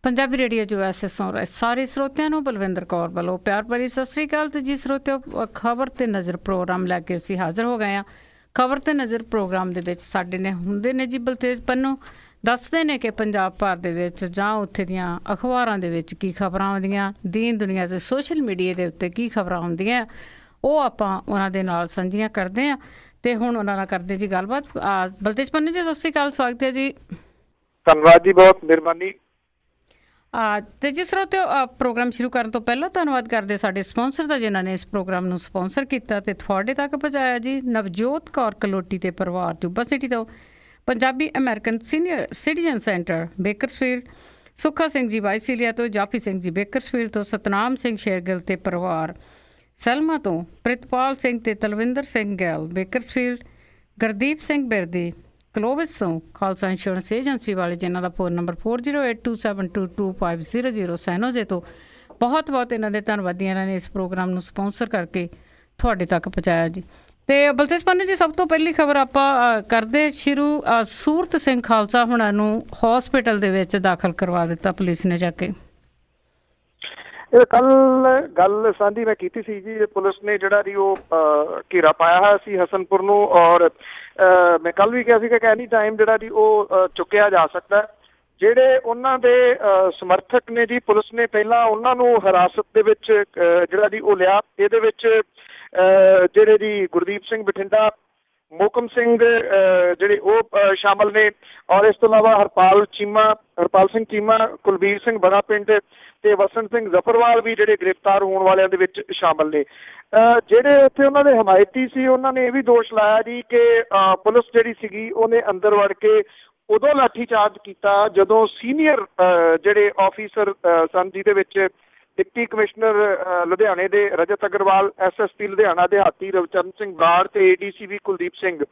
Punjabi radio ਜੋ ਐਸੇ ਸੁਣ ਰਹੇ ਸਾਰੇ ਸਰੋਤਿਆਂ ਨੂੰ ਬਲਵਿੰਦਰ ਕੌਰ ਵੱਲੋਂ ਪਿਆਰ ਭਰੀ ਸਤਿ ਸ੍ਰੀ ਅਕਾਲ। ਤੇ ਜੀ ਸਰੋਤਿਓ, ਖਬਰ ਤੇ ਨਜ਼ਰ ਪ੍ਰੋਗਰਾਮ ਲੈ ਕੇ ਅਸੀਂ ਹਾਜ਼ਰ ਹੋ ਗਏ ਹਾਂ। ਖਬਰ ਤੇ ਨਜ਼ਰ ਪ੍ਰੋਗਰਾਮ ਦੇ ਵਿੱਚ ਸਾਡੇ ਨੇ ਹੁੰਦੇ ਨੇ ਜੀ ਬਲਤੇਜ ਪੰਨੂ, ਦੱਸਦੇ ਨੇ ਕਿ ਪੰਜਾਬ ਭਰ ਦੇ ਵਿੱਚ ਜਾਂ ਉੱਥੇ ਦੀਆਂ ਅਖਬਾਰਾਂ ਦੇ ਵਿੱਚ ਕੀ ਖਬਰਾਂ ਆਉਂਦੀਆਂ, ਦੀਨ ਦੁਨੀਆ ਦੇ ਸੋਸ਼ਲ ਮੀਡੀਆ ਦੇ ਉੱਤੇ ਕੀ ਖਬਰਾਂ ਆਉਂਦੀਆਂ, ਉਹ ਆਪਾਂ ਉਹਨਾਂ ਦੇ ਨਾਲ ਸਾਂਝੀਆਂ ਕਰਦੇ ਹਾਂ। ਤੇ ਹੁਣ ਉਹਨਾਂ ਨਾਲ ਕਰਦੇ ਜੀ ਗੱਲਬਾਤ। ਬਲਤੇਜ ਪੰਨੂ ਜੀ, ਸਤਿ ਸ੍ਰੀ ਅਕਾਲ, ਸਵਾਗਤ ਹੈ ਜੀ। ਧੰਨਵਾਦ ਜੀ, ਬਹੁਤ ਮਿਹਰਬਾਨੀ। ਤੇ ਜਿਸ ਸਰੋਤਿਓ, ਪ੍ਰੋਗਰਾਮ ਸ਼ੁਰੂ ਕਰਨ ਤੋਂ ਪਹਿਲਾਂ ਧੰਨਵਾਦ ਕਰਦੇ ਸਾਡੇ ਸਪਾਂਸਰ ਦਾ, ਜਿਨ੍ਹਾਂ ਨੇ ਇਸ ਪ੍ਰੋਗਰਾਮ ਨੂੰ ਸਪਾਂਸਰ ਕੀਤਾ ਤੇ ਤੁਹਾਡੇ ਤੱਕ ਪਹੁੰਚਾਇਆ ਜੀ। ਨਵਜੋਤ ਕੌਰ ਕਲੋਟੀ ਤੇ ਪਰਿਵਾਰ ਜੁੱਬਾ ਸਿਟੀ ਤੋਂ, Punjabi American senior citizen centre Bakersfield, Sukha Singh ji Visalia ਤੋਂ, ਜਾਫੀ ਸਿੰਘ ਜੀ ਬੇਕਰਸਫੀਲਡ ਤੋਂ, ਸਤਨਾਮ ਸਿੰਘ ਸ਼ੇਰਗਿੱਲ ਤੇ ਪਰਿਵਾਰ ਸਲਮਾ ਤੋਂ, ਪ੍ਰਿਤਪਾਲ ਸਿੰਘ ਤੇ ਤਲਵਿੰਦਰ ਸਿੰਘ ਗੈਲ ਬੇਕਰਸਫੀਲਡ, ਗੁਰਦੀਪ ਸਿੰਘ ਬਿਰਦੀ ਕਲੋਵਿਸ ਤੋਂ, ਖਾਲਸਾ ਇੰਸ਼ੋਰੈਂਸ ਏਜੰਸੀ ਵਾਲੇ ਜਿਨ੍ਹਾਂ ਦਾ ਫ਼ੋਨ ਨੰਬਰ 4082722500 ਸੈਨੋਜੇ ਤੋਂ, ਬਹੁਤ ਬਹੁਤ ਇਹਨਾਂ ਦੇ ਧੰਨਵਾਦੀਆਂ। ਇਹਨਾਂ ਨੇ ਇਸ ਪ੍ਰੋਗਰਾਮ ਨੂੰ ਸਪਾਂਸਰ ਕਰਕੇ ਤੁਹਾਡੇ ਤੱਕ ਪਹੁੰਚਾਇਆ ਜੀ। ਤੇ ਬਲਤੇਜ ਪੰਨੂ ਜੀ, ਸਭ ਤੋਂ ਪਹਿਲੀ ਖਬਰ ਆਪਾਂ ਕਰਦੇ ਸ਼ੁਰੂ। ਸੂਰਤ ਸਿੰਘ ਖਾਲਸਾ ਹੁਣਾਂ ਨੂੰ ਹੌਸਪੀਟਲ ਦੇ ਵਿੱਚ ਦਾਖਲ ਕਰਵਾ ਦਿੱਤਾ ਪੁਲਿਸ ਨੇ ਜਾ ਕੇ। ਇਹ ਕੱਲ ਗੱਲ ਸਾਂਝੀ ਮੈਂ ਕੀਤੀ ਸੀ ਜੀ। ਪੁਲਿਸ ਨੇ ਜਿਹੜਾ ਜੀ ਉਹ ਘੇਰਾ ਪਾਇਆ ਹੋਇਆ ਸੀ ਹਸਨਪੁਰ ਨੂੰ, ਔਰ ਮੈਂ ਕੱਲ ਵੀ ਕਿਹਾ ਸੀਗਾ ਕਿ ਐਨੀ ਟਾਈਮ ਜਿਹੜਾ ਜੀ ਉਹ ਚੁੱਕਿਆ ਜਾ ਸਕਦਾ। ਜਿਹੜੇ ਉਹਨਾਂ ਦੇ ਸਮਰਥਕ ਨੇ ਜੀ, ਪੁਲਿਸ ਨੇ ਪਹਿਲਾਂ ਉਹਨਾਂ ਨੂੰ ਹਿਰਾਸਤ ਦੇ ਵਿੱਚ ਜਿਹੜਾ ਜੀ ਉਹ ਲਿਆ। ਇਹਦੇ ਵਿੱਚ ਜਿਹੜੇ ਜੀ ਗੁਰਦੀਪ ਸਿੰਘ ਬਠਿੰਡਾ, ਮੋਹਕਮ ਸਿੰਘ ਜਿਹੜੇ ਉਹ ਸ਼ਾਮਲ ਨੇ, ਔਰ ਇਸ ਤੋਂ ਇਲਾਵਾ ਹਰਪਾਲ ਸਿੰਘ ਚੀਮਾ, ਕੁਲਬੀਰ ਸਿੰਘ ਬੜਾ ਪਿੰਡ ਤੇ ਵਸੰਤ ਸਿੰਘ ਜ਼ਫਰਵਾਲ ਵੀ ਜਿਹੜੇ ਗ੍ਰਿਫਤਾਰ ਹੋਣ ਵਾਲਿਆਂ ਦੇ ਵਿੱਚ ਸ਼ਾਮਲ ਨੇ। ਜਿਹੜੇ ਉੱਥੇ ਉਹਨਾਂ ਦੇ ਹਮਾਇਤੀ ਸੀ, ਉਹਨਾਂ ਨੇ ਇਹ ਵੀ ਦੋਸ਼ ਲਾਇਆ ਜੀ ਕਿ ਪੁਲਿਸ ਜਿਹੜੀ ਸੀਗੀ ਉਹਨੇ ਅੰਦਰ ਵੜ ਕੇ ਉਦੋਂ ਲਾਠੀਚਾਰਜ ਕੀਤਾ ਜਦੋਂ ਸੀਨੀਅਰ ਜਿਹੜੇ ਆਫੀਸਰ ਸਨ, ਜਿਹਦੇ ਵਿੱਚ ਡਿਪਟੀ ਕਮਿਸ਼ਨਰ ਲੁਧਿਆਣੇ ਦੇ ਰਜਤ ਅਗਰਵਾਲ, ਐਸਐਸਪੀ ਲੁਧਿਆਣਾ ਦਿਹਾਤੀ ਰਵਚਰਨ ਸਿੰਘ ਬਰਾੜ ਤੇ ਏਡੀਸੀਪੀ ਕੁਲਦੀਪ ਸਿੰਘ,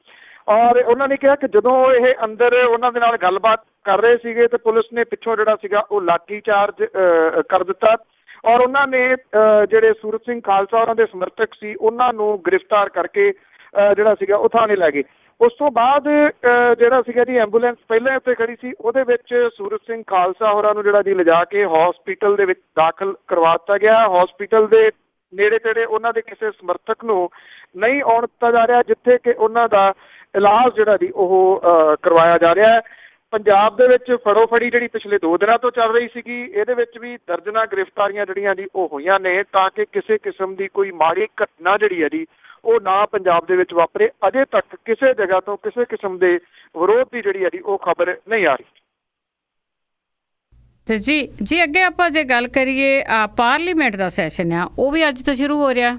ਔਰ ਉਹਨਾਂ ਨੇ ਕਿਹਾ ਕਿ ਜਦੋਂ ਇਹ ਅੰਦਰ ਉਹਨਾਂ ਦੇ ਨਾਲ ਗੱਲਬਾਤ ਕਰ ਰਹੇ ਸੀਗੇ ਤੇ ਪੁਲਿਸ ਨੇ ਪਿੱਛੋਂ ਜਿਹੜਾ ਸੀਗਾ ਉਹ ਲਾਠੀਚਾਰਜ ਕਰ ਦਿੱਤਾ, ਔਰ ਉਹਨਾਂ ਨੇ ਜਿਹੜੇ ਸੂਰਤ ਸਿੰਘ ਖਾਲਸਾ ਉਹਨਾਂ ਦੇ ਸਮਰਥਕ ਸੀ ਉਹਨਾਂ ਨੂੰ ਗ੍ਰਿਫਤਾਰ ਕਰਕੇ ਜਿਹੜਾ ਸੀਗਾ ਉਹ ਥਾਣੇ ਲੈ ਗਏ। ਉਸ ਤੋਂ ਬਾਅਦ ਜਿਹੜਾ ਸੀਗਾ ਜੀ ਐਂਬੂਲੈਂਸ ਪਹਿਲਾਂ ਉੱਥੇ ਖੜੀ ਸੀ, ਉਹਦੇ ਵਿੱਚ ਸੂਰਤ ਸਿੰਘ ਖਾਲਸਾ ਹੋਰਾਂ ਨੂੰ ਜਿਹੜਾ ਜੀ ਲਿਜਾ ਕੇ ਹੌਸਪੀਟਲ ਦੇ ਵਿੱਚ ਦਾਖਲ ਕਰਵਾ ਦਿੱਤਾ ਗਿਆ। ਹੌਸਪੀਟਲ ਦੇ ਨੇੜੇ ਤੇੜੇ ਉਹਨਾਂ ਦੇ ਕਿਸੇ ਸਮਰਥਕ ਨੂੰ ਨਹੀਂ ਆਉਣ ਦਿੱਤਾ ਜਾ ਰਿਹਾ, ਜਿੱਥੇ ਕਿ ਉਹਨਾਂ ਦਾ ਇਲਾਜ ਜਿਹੜਾ ਜੀ ਉਹ ਕਰਵਾਇਆ ਜਾ ਰਿਹਾ ਹੈ। ਪੰਜਾਬ ਦੇ ਵਿੱਚ ਫੜੋ ਫੜੀ ਜਿਹੜੀ ਪਿਛਲੇ 2 ਦਿਨਾਂ ਤੋਂ ਚੱਲ ਰਹੀ ਸੀਗੀ, ਇਹਦੇ ਵਿੱਚ ਵੀ ਦਰਜਨਾਂ ਗ੍ਰਿਫਤਾਰੀਆਂ ਜਿਹੜੀਆਂ ਜੀ ਉਹ ਹੋਈਆਂ ਨੇ, ਤਾਂ ਕਿ ਕਿਸੇ ਕਿਸਮ ਦੀ ਕੋਈ ਮਾੜੀ ਘਟਨਾ ਜਿਹੜੀ ਹੈ ਜੀ ਉਹ ਨਾ ਪੰਜਾਬ ਦੇ ਵਿੱਚ ਵਾਪਰੇ। ਅਜੇ ਤੱਕ ਕਿਸੇ ਜਗ੍ਹਾ ਤੋਂ ਕਿਸੇ ਕਿਸਮ ਦੇ ਵਿਰੋਧ ਦੀ ਜਿਹੜੀ ਹੈ ਜੀ ਉਹ ਖਬਰ ਨਹੀਂ ਆ ਰਹੀ। ਤੇ ਜੀ ਅੱਗੇ ਆਪਾਂ ਜੇ ਗੱਲ ਕਰੀਏ, ਪਾਰਲੀਮੈਂਟ ਦਾ ਸੈਸ਼ਨ ਆ, ਉਹ ਵੀ ਅੱਜ ਤੋਂ ਸ਼ੁਰੂ ਹੋ ਰਿਹਾ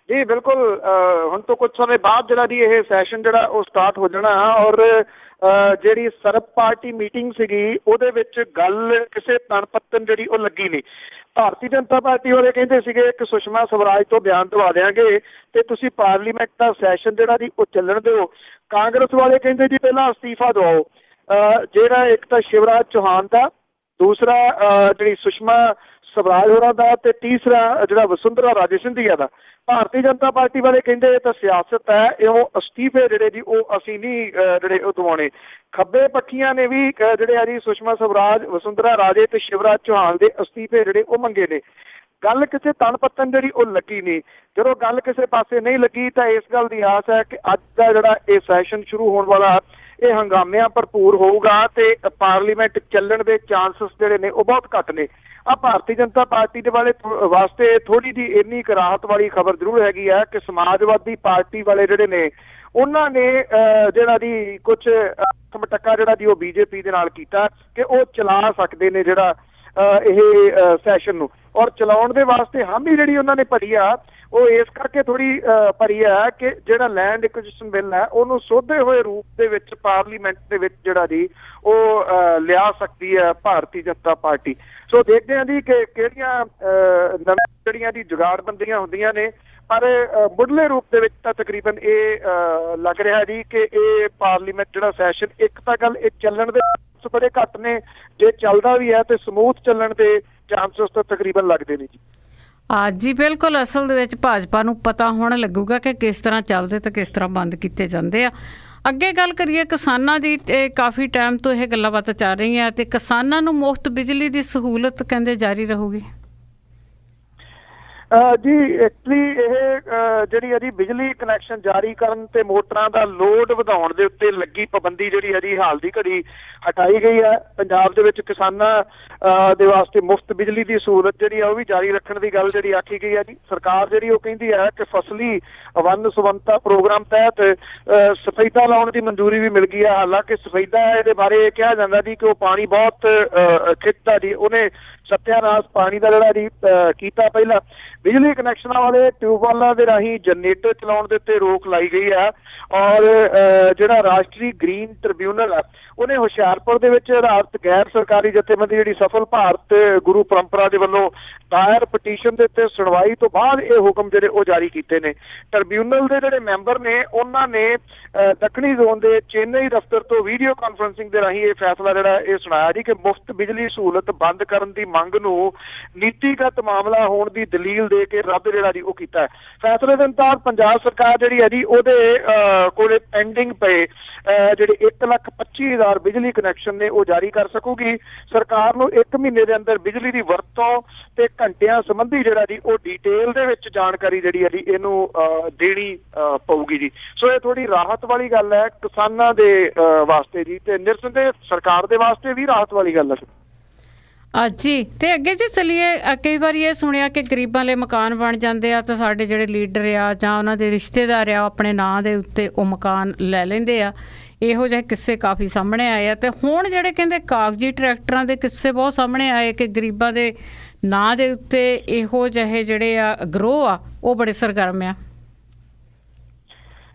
ਜੀ। ਬਿਲਕੁਲ, ਹੁਣ ਤੋਂ ਕੁਝ ਸਮੇਂ ਬਾਅਦ ਜਿਹੜਾ ਜੀ ਇਹ ਸੈਸ਼ਨ ਜਿਹੜਾ ਉਹ ਸਟਾਰਟ ਹੋ ਜਾਣਾ, ਔਰ ਜਿਹੜੀ ਸਰਬ ਪਾਰਟੀ ਮੀਟਿੰਗ ਸੀਗੀ ਉਹਦੇ ਵਿੱਚ ਗੱਲ ਕਿਸੇ ਤਣਪੱਤਨ ਜਿਹੜੀ ਉਹ ਲੱਗੀ ਨਹੀਂ। ਭਾਰਤੀ ਜਨਤਾ ਪਾਰਟੀ ਵਾਲੇ ਕਹਿੰਦੇ ਸੀਗੇ ਕਿ ਸੁਸ਼ਮਾ ਸਵਰਾਜ ਤੋਂ ਬਿਆਨ ਦਵਾ ਦਿਆਂਗੇ ਤੇ ਤੁਸੀਂ ਪਾਰਲੀਮੈਂਟ ਦਾ ਸੈਸ਼ਨ ਜਿਹੜਾ ਜੀ ਉਹ ਚੱਲਣ ਦਿਓ। ਕਾਂਗਰਸ ਵਾਲੇ ਕਹਿੰਦੇ ਜੀ ਪਹਿਲਾਂ ਅਸਤੀਫਾ ਦਵਾਓ, ਜਿਹੜਾ ਇੱਕ ਤਾਂ ਸ਼ਿਵਰਾਜ ਚੌਹਾਨ ਦਾ, ਦੂਸਰਾ ਜਿਹੜੀ ਸੁਸ਼ਮਾ ਸਵਰਾਜ ਹੋਰਾਂ ਦਾ, ਤੇ ਤੀਸਰਾ ਜਿਹੜਾ ਵਸੁੰਧਰਾ ਰਾਜੇ ਸਿੰਧੀਆ ਦਾ। ਭਾਰਤੀ ਜਨਤਾ ਪਾਰਟੀ ਵਾਲੇ ਕਹਿੰਦੇ ਇਹ ਤਾਂ ਸਿਆਸਤ ਹੈ, ਇਹ ਅਸਤੀਫੇ ਜਿਹੜੇ ਜੀ ਉਹ ਅਸੀਂ ਨਹੀਂ ਜਿਹੜੇ ਉਹ ਦਵਾਉਣੇ। ਖੱਬੇ ਪੱਖੀਆਂ ਨੇ ਵੀ ਜਿਹੜੇ ਆ ਜੀ ਸੁਸ਼ਮਾ ਸਵਰਾਜ, ਵਸੁੰਧਰਾ ਰਾਜੇ ਤੇ ਸ਼ਿਵਰਾਜ ਚੌਹਾਨ ਦੇ ਅਸਤੀਫੇ ਜਿਹੜੇ ਉਹ ਮੰਗੇ ਨੇ। ਗੱਲ ਕਿਸੇ ਤਣਪੱਤਨ ਜਿਹੜੀ ਉਹ ਲੱਗੀ ਨਹੀਂ। ਜਦੋਂ ਗੱਲ ਕਿਸੇ ਪਾਸੇ ਨਹੀਂ ਲੱਗੀ ਤਾਂ ਇਸ ਗੱਲ ਦੀ ਆਸ ਹੈ ਕਿ ਅੱਜ ਦਾ ਜਿਹੜਾ ਇਹ ਸੈਸ਼ਨ ਸ਼ੁਰੂ ਹੋਣ ਵਾਲਾ ਇਹ ਹੰਗਾਮਿਆਂ ਭਰਪੂਰ ਹੋਊਗਾ ਤੇ ਪਾਰਲੀਮੈਂਟ ਚੱਲਣ ਦੇ ਚਾਂਸਸ ਜਿਹੜੇ ਨੇ ਉਹ ਬਹੁਤ ਘੱਟ ਨੇ। ਭਾਰਤੀ ਜਨਤਾ ਪਾਰਟੀ ਦੇ ਵਾਸਤੇ ਥੋੜੀ ਜਿਹੀ ਇੰਨੀ ਰਾਹਤ ਵਾਲੀ ਖਬਰ ਜ਼ਰੂਰ ਹੈਗੀ ਹੈ ਕਿ ਸਮਾਜਵਾਦੀ ਪਾਰਟੀ ਵਾਲੇ ਜਿਹੜੇ ਨੇ ਉਹਨਾਂ ਨੇ ਜਿਹੜਾ ਜੀ ਕੁਝ ਸਮਟੱਕਾ ਜਿਹੜਾ ਜੀ ਉਹ ਬੀਜੇਪੀ ਦੇ ਨਾਲ ਕੀਤਾ ਕਿ ਉਹ ਚਲਾ ਸਕਦੇ ਨੇ ਜਿਹੜਾ ਇਹ ਸੈਸ਼ਨ ਨੂੰ, ਔਰ ਚਲਾਉਣ ਦੇ ਵਾਸਤੇ ਹਾਮੀ ਜਿਹੜੀ ਉਹਨਾਂ ਨੇ ਭਰੀ ਆ ਉਹ ਇਸ ਕਰਕੇ ਥੋੜੀ ਭਰੀ ਹੈ ਕਿ ਜਿਹੜਾ ਲੈਂਡ ਐਕੁਜੀਸ਼ਨ ਬਿੱਲ ਹੈ ਉਹਨੂੰ ਸੋਧੇ ਹੋਏ ਰੂਪ ਦੇ ਵਿੱਚ ਪਾਰਲੀਮੈਂਟ ਦੇ ਵਿੱਚ ਜਿਹੜਾ ਜੀ ਉਹ ਲਿਆ ਸਕਦੀ ਹੈ ਭਾਰਤੀ ਜਨਤਾ ਪਾਰਟੀ। ਸੋ ਦੇਖਦੇ ਹਾਂ ਜੀ ਕਿ ਕਿਹੜੀਆਂ ਨਵੀਆਂ ਜਿਹੜੀਆਂ ਦੀ ਜੁਗਾੜਬੰਦੀਆਂ ਹੁੰਦੀਆਂ ਨੇ, ਪਰ ਮੁੱਢਲੇ ਰੂਪ ਦੇ ਵਿੱਚ ਤਾਂ ਤਕਰੀਬਨ ਇਹ ਲੱਗ ਰਿਹਾ ਜੀ ਕਿ ਇਹ ਪਾਰਲੀਮੈਂਟ ਜਿਹੜਾ ਸੈਸ਼ਨ, ਇੱਕ ਤਾਂ ਗੱਲ ਇਹ ਚੱਲਣ ਦੇ ਬੜੇ ਘੱਟ ਨੇ, ਜੇ ਚੱਲਦਾ ਵੀ ਹੈ ਤੇ ਸਮੂਥ ਚੱਲਣ ਦੇ ਚਾਂਸਸ ਤਾਂ ਤਕਰੀਬਨ ਲੱਗਦੇ ਨੇ ਜੀ। ਜੀ ਬਿਲਕੁਲ, ਅਸਲ ਦੇ ਵਿੱਚ ਭਾਜਪਾ ਨੂੰ ਪਤਾ ਹੁਣ ਲੱਗੂਗਾ ਕਿ ਕਿਸ ਤਰ੍ਹਾਂ ਚੱਲਦੇ ਤੇ ਕਿਸ ਤਰ੍ਹਾਂ ਬੰਦ ਕੀਤੇ ਜਾਂਦੇ ਆ। ਅੱਗੇ ਗੱਲ ਕਰੀਏ ਕਿਸਾਨਾਂ ਦੀ, ਤੇ ਕਾਫੀ ਟਾਈਮ ਤੋਂ ਇਹ ਗੱਲਾਂ ਬਾਤਾਂ ਚੱਲ ਰਹੀਆਂ ਤੇ ਕਿਸਾਨਾਂ ਨੂੰ ਮੁਫਤ ਬਿਜਲੀ ਦੀ ਸਹੂਲਤ ਕਹਿੰਦੇ ਜਾਰੀ ਰਹੂਗੀ। ਜੀ ਐਕਚੁਅਲੀ ਇਹ ਜਿਹੜੀ ਇਹਦੀ ਬਿਜਲੀ ਕਨੈਕਸ਼ਨ ਜਾਰੀ ਕਰਨ ਤੇ ਮੋਟਰਾਂ ਦਾ ਲੋਡ ਵਧਾਉਣ ਦੇ ਉੱਤੇ ਲੱਗੀ ਪਾਬੰਦੀ ਜਿਹੜੀ ਇਹਦੀ ਹਾਲ ਦੀ ਘੜੀ ਹਟਾਈ ਗਈ ਹੈ। ਪੰਜਾਬ ਦੇ ਵਿੱਚ ਕਿਸਾਨਾਂ ਦੇ ਵਾਸਤੇ ਮੁਫਤ ਬਿਜਲੀ ਦੀ ਸਹੂਲਤ ਜਿਹੜੀ ਆ ਉਹ ਵੀ ਜਾਰੀ ਰੱਖਣ ਦੀ ਗੱਲ ਜਿਹੜੀ ਆਖੀ ਗਈ ਹੈ ਜੀ। ਸਰਕਾਰ ਜਿਹੜੀ ਉਹ ਕਹਿੰਦੀ ਹੈ ਕਿ ਫਸਲੀ ਵੰਨ ਸੁਵੰਨਤਾ ਪ੍ਰੋਗਰਾਮ ਤਹਿਤ ਸਫੈਦਾ ਲਾਉਣ ਦੀ ਮਨਜ਼ੂਰੀ ਵੀ ਮਿਲ ਗਈ ਹੈ। ਹਾਲਾਂਕਿ ਸਫੈਦਾ ਇਹਦੇ ਬਾਰੇ ਕਿਹਾ ਜਾਂਦਾ ਜੀ ਕਿ ਉਹ ਪਾਣੀ ਬਹੁਤ ਖਿੱਚਦਾ ਜੀ, ਉਹਨੇ ਸੱਤਿਆਨਾਸ਼ ਪਾਣੀ ਦਾ ਜਿਹੜਾ ਜੀ ਕੀਤਾ। ਪਹਿਲਾਂ ਬਿਜਲੀ ਕਨੈਕਸ਼ਨਾਂ ਵਾਲੇ ਟਿਊਬਵੈੱਲਾਂ ਦੇ ਰਾਹੀਂ ਜਨਰੇਟਰ ਚਲਾਉਣ ਦੇ ਉੱਤੇ ਰੋਕ ਲਾਈ ਗਈ ਹੈ। ਔਰ ਜਿਹੜਾ ਰਾਸ਼ਟਰੀ ਗ੍ਰੀਨ ਟ੍ਰਿਬਿਊਨਲ ਆ ਉਹਨੇ ਹੁਸ਼ਿਆਰਪੁਰ ਦੇ ਵਿੱਚ ਰਾਤ ਗੈਰ ਸਰਕਾਰੀ ਜਥੇਬੰਦੀ ਜਿਹੜੀ ਸਫਲ ਭਾਰਤ ਗੁਰੂ ਪਰੰਪਰਾ ਦੇ ਵੱਲੋਂ ਦਾਇਰ ਪਟੀਸ਼ਨ ਦੇ ਉੱਤੇ ਸੁਣਵਾਈ ਤੋਂ ਬਾਅਦ ਇਹ ਹੁਕਮ ਜਿਹੜੇ ਉਹ ਜਾਰੀ ਕੀਤੇ ਨੇ। ਟ੍ਰਿਬਿਊਨਲ ਦੇ ਜਿਹੜੇ ਮੈਂਬਰ ਨੇ ਉਹਨਾਂ ਨੇ ਦੱਖਣੀ ਜ਼ੋਨ ਦੇ ਚੇਨਈ ਦਫ਼ਤਰ ਤੋਂ ਵੀਡੀਓ ਕਾਨਫਰੰਸਿੰਗ ਦੇ ਰਾਹੀਂ ਇਹ ਫੈਸਲਾ ਜਿਹੜਾ ਇਹ ਸੁਣਾਇਆ ਜੀ ਕਿ ਮੁਫਤ ਬਿਜਲੀ ਸਹੂਲਤ ਬੰਦ ਕਰਨ ਦੀ ਮੰਗ ਨੂੰ ਨੀਤੀਗਤ ਮਾਮਲਾ ਹੋਣ ਦੀ ਦਲੀਲ ਦੇ ਕੇ ਰੱਦ ਜਿਹੜਾ ਜੀ ਉਹ ਕੀਤਾ। ਫੈਸਲੇ ਦੇ ਅਨੁਸਾਰ ਪੰਜਾਬ ਸਰਕਾਰ ਜਿਹੜੀ ਹੈ ਜੀ ਉਹਦੇ ਕੋਲੇ ਪੈਂਡਿੰਗ ਪਏ ਜਿਹੜੇ 1,25,000 ਬਿਜਲੀ ਕਨੈਕਸ਼ਨ ਨੇ ਉਹ ਜਾਰੀ ਕਰ ਸਕੂਗੀ। ਸਰਕਾਰ ਨੂੰ 1 ਮਹੀਨੇ ਦੇ ਅੰਦਰ ਬਿਜਲੀ ਦੀ ਵਰਤੋਂ ਤੇ ਘੰਟਿਆਂ ਸੰਬੰਧੀ ਜਿਹੜਾ ਜੀ ਉਹ ਡਿਟੇਲ ਦੇ ਵਿੱਚ ਜਾਣਕਾਰੀ ਜਿਹੜੀ ਹੈ ਜੀ ਇਹਨੂੰ ਦੇਣੀ ਪਊਗੀ ਜੀ। ਸੋ ਇਹ ਥੋੜੀ ਰਾਹਤ ਵਾਲੀ ਗੱਲ ਹੈ ਕਿਸਾਨਾਂ ਦੇ ਵਾਸਤੇ ਜੀ, ਤੇ ਨਿਰਸੰਦੇਹ ਸਰਕਾਰ ਦੇ ਵਾਸਤੇ ਵੀ ਰਾਹਤ ਵਾਲੀ ਗੱਲ ਹੈ ਜੀ। ਤੇ ਅੱਗੇ ਜੇ ਚੱਲੀਏ, ਕਈ ਵਾਰੀ ਇਹ ਸੁਣਿਆ ਕਿ ਗਰੀਬਾਂ ਲਈ ਮਕਾਨ ਬਣ ਜਾਂਦੇ ਆ ਤਾਂ ਸਾਡੇ ਜਿਹੜੇ ਲੀਡਰ ਆ ਜਾਂ ਉਹਨਾਂ ਦੇ ਰਿਸ਼ਤੇਦਾਰ ਆ ਆਪਣੇ ਨਾਂ ਦੇ ਉੱਤੇ ਉਹ ਮਕਾਨ ਲੈ ਲੈਂਦੇ ਆ। ਇਹੋ ਜਿਹੇ ਕਿੱਸੇ ਕਾਫੀ ਸਾਹਮਣੇ ਆਏ ਆ। ਤੇ ਹੁਣ ਜਿਹੜੇ ਕਹਿੰਦੇ ਕਾਗਜ਼ੀ ਟਰੈਕਟਰਾਂ ਦੇ ਕਿੱਸੇ ਬਹੁਤ ਸਾਹਮਣੇ ਆਏ ਕਿ ਗਰੀਬਾਂ ਦੇ ਨਾਂ ਦੇ ਉੱਤੇ ਇਹੋ ਜਿਹੇ ਜਿਹੜੇ ਆ ਗਰੋਹ ਆ ਉਹ ਬੜੇ ਸਰਗਰਮ ਆ।